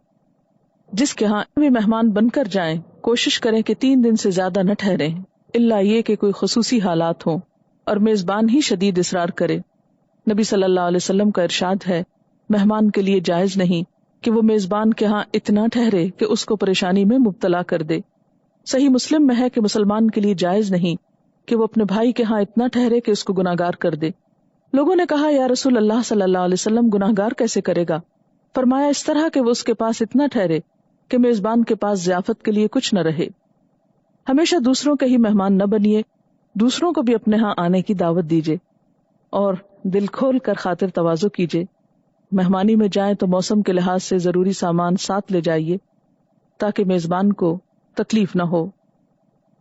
جس کے ہاں بھی مہمان بن کر جائیں کوشش کریں کہ 3 دن سے زیادہ نہ ٹھہریں، الا یہ کہ کوئی خصوصی حالات ہوں اور میزبان ہی شدید اصرار کرے۔ نبی صلی اللہ علیہ وسلم کا ارشاد ہے، مہمان کے لیے جائز نہیں کہ وہ میزبان کے ہاں اتنا ٹھہرے کہ اس کو پریشانی میں مبتلا کر دے۔ صحیح مسلم میں ہے کہ مسلمان کے لیے جائز نہیں کہ وہ اپنے بھائی کے ہاں اتنا ٹھہرے کہ اس کو گناہگار کر دے۔ لوگوں نے کہا، یا رسول اللہ صلی اللہ علیہ وسلم گناہگار کیسے کرے گا؟ فرمایا، اس طرح کہ وہ اس کے پاس اتنا ٹھہرے کہ میزبان کے پاس ضیافت کے لیے کچھ نہ رہے۔ ہمیشہ دوسروں کے ہی مہمان نہ بنیے، دوسروں کو بھی اپنے ہاں آنے کی دعوت دیجیے اور دل کھول کر خاطر تواضع کیجیے۔ مہمانی میں جائیں تو موسم کے لحاظ سے ضروری سامان ساتھ لے جائیے تاکہ میزبان کو تکلیف نہ ہو۔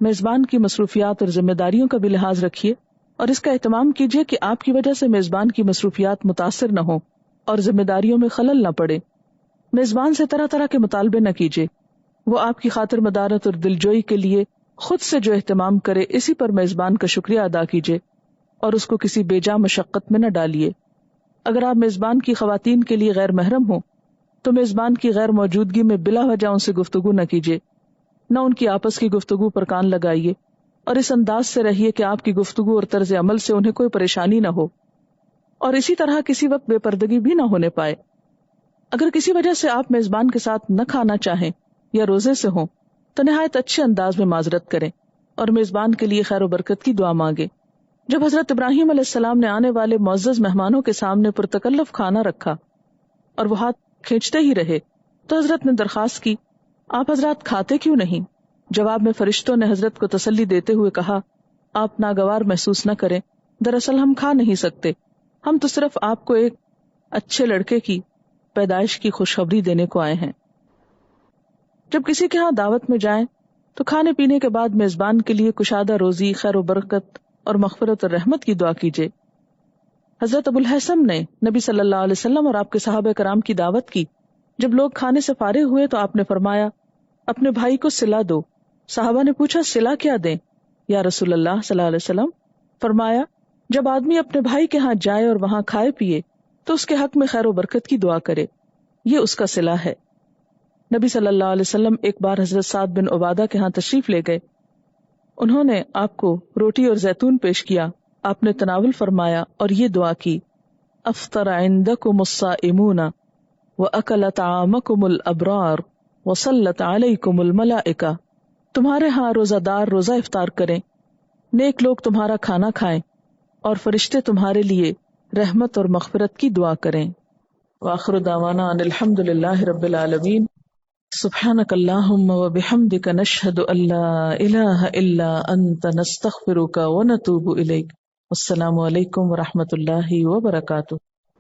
میزبان کی مصروفیات اور ذمہ داریوں کا بھی لحاظ رکھیے اور اس کا اہتمام کیجیے کہ آپ کی وجہ سے میزبان کی مصروفیات متاثر نہ ہوں اور ذمہ داریوں میں خلل نہ پڑے۔ میزبان سے طرح طرح کے مطالبے نہ کیجیے، وہ آپ کی خاطر مدارت اور دلجوئی کے لیے خود سے جو اہتمام کرے اسی پر میزبان کا شکریہ ادا کیجیے اور اس کو کسی بے جا مشقت میں نہ ڈالیے۔ اگر آپ میزبان کی خواتین کے لیے غیر محرم ہوں تو میزبان کی غیر موجودگی میں بلا وجہ ان سے گفتگو نہ کیجیے، نہ ان کی آپس کی گفتگو پر کان لگائیے اور اس انداز سے رہیے کہ آپ کی گفتگو اور طرز عمل سے انہیں کوئی پریشانی نہ ہو، اور اسی طرح کسی وقت بے پردگی بھی نہ ہونے پائے۔ اگر کسی وجہ سے آپ میزبان کے ساتھ نہ کھانا چاہیں یا روزے سے ہوں تو نہایت اچھے انداز میں معذرت کریں اور میزبان کے لیے خیر و برکت کی دعا مانگیں۔ جب حضرت ابراہیم علیہ السلام نے آنے والے معزز مہمانوں کے سامنے پرتکلف کھانا رکھا اور وہ ہاتھ کھینچتے ہی رہے تو حضرت نے درخواست کی، آپ حضرات کھاتے کیوں نہیں؟ جواب میں فرشتوں نے حضرت کو تسلی دیتے ہوئے کہا، آپ ناگوار محسوس نہ کریں، دراصل ہم کھا نہیں سکتے، ہم تو صرف آپ کو ایک اچھے لڑکے کی پیدائش کی خوشخبری دینے کو آئے ہیں۔ جب کسی کے ہاں دعوت میں جائیں تو کھانے پینے کے بعد میزبان کے لیے کشادہ روزی، خیر و برکت اور مغفرت اور رحمت کی دعا کیجیے۔ حضرت ابو الحسن نے نبی صلی اللہ علیہ وسلم اور آپ کے صحابہ کرام کی دعوت کی۔ جب لوگ کھانے سے فارغ ہوئے تو آپ نے فرمایا، اپنے بھائی کو صلہ دو۔ صحابہ نے پوچھا، صلہ کیا دیں یا رسول اللہ صلی اللہ علیہ وسلم؟ فرمایا، جب آدمی اپنے بھائی کے ہاں جائے اور وہاں کھائے پیے تو اس کے حق میں خیر و برکت کی دعا کرے، یہ اس کا صلہ ہے۔ نبی صلی اللہ علیہ وسلم ایک بار حضرت سعد بن عبادہ کے ہاں تشریف لے گئے۔ انہوں نے آپ کو روٹی اور زیتون پیش کیا، آپ نے تناول فرمایا اور یہ دعا کی، افطر عندکم الصائمون واکل طعامکم الابرار وصلت علیکم الملائکہ، تمہارے ہاں روزہ دار روزہ افطار کریں، نیک لوگ تمہارا کھانا کھائیں اور فرشتے تمہارے لیے رحمت اور مغفرت کی دعا کریں۔ وآخر دعوانا ان الحمد للہ رب العالمین۔ سبحانک اللہم وبحمدک نشہد ان لا الہ الا انت نستغفرک ونتوب الیک۔ السلام علیکم ورحمۃ اللہ وبرکاتہ۔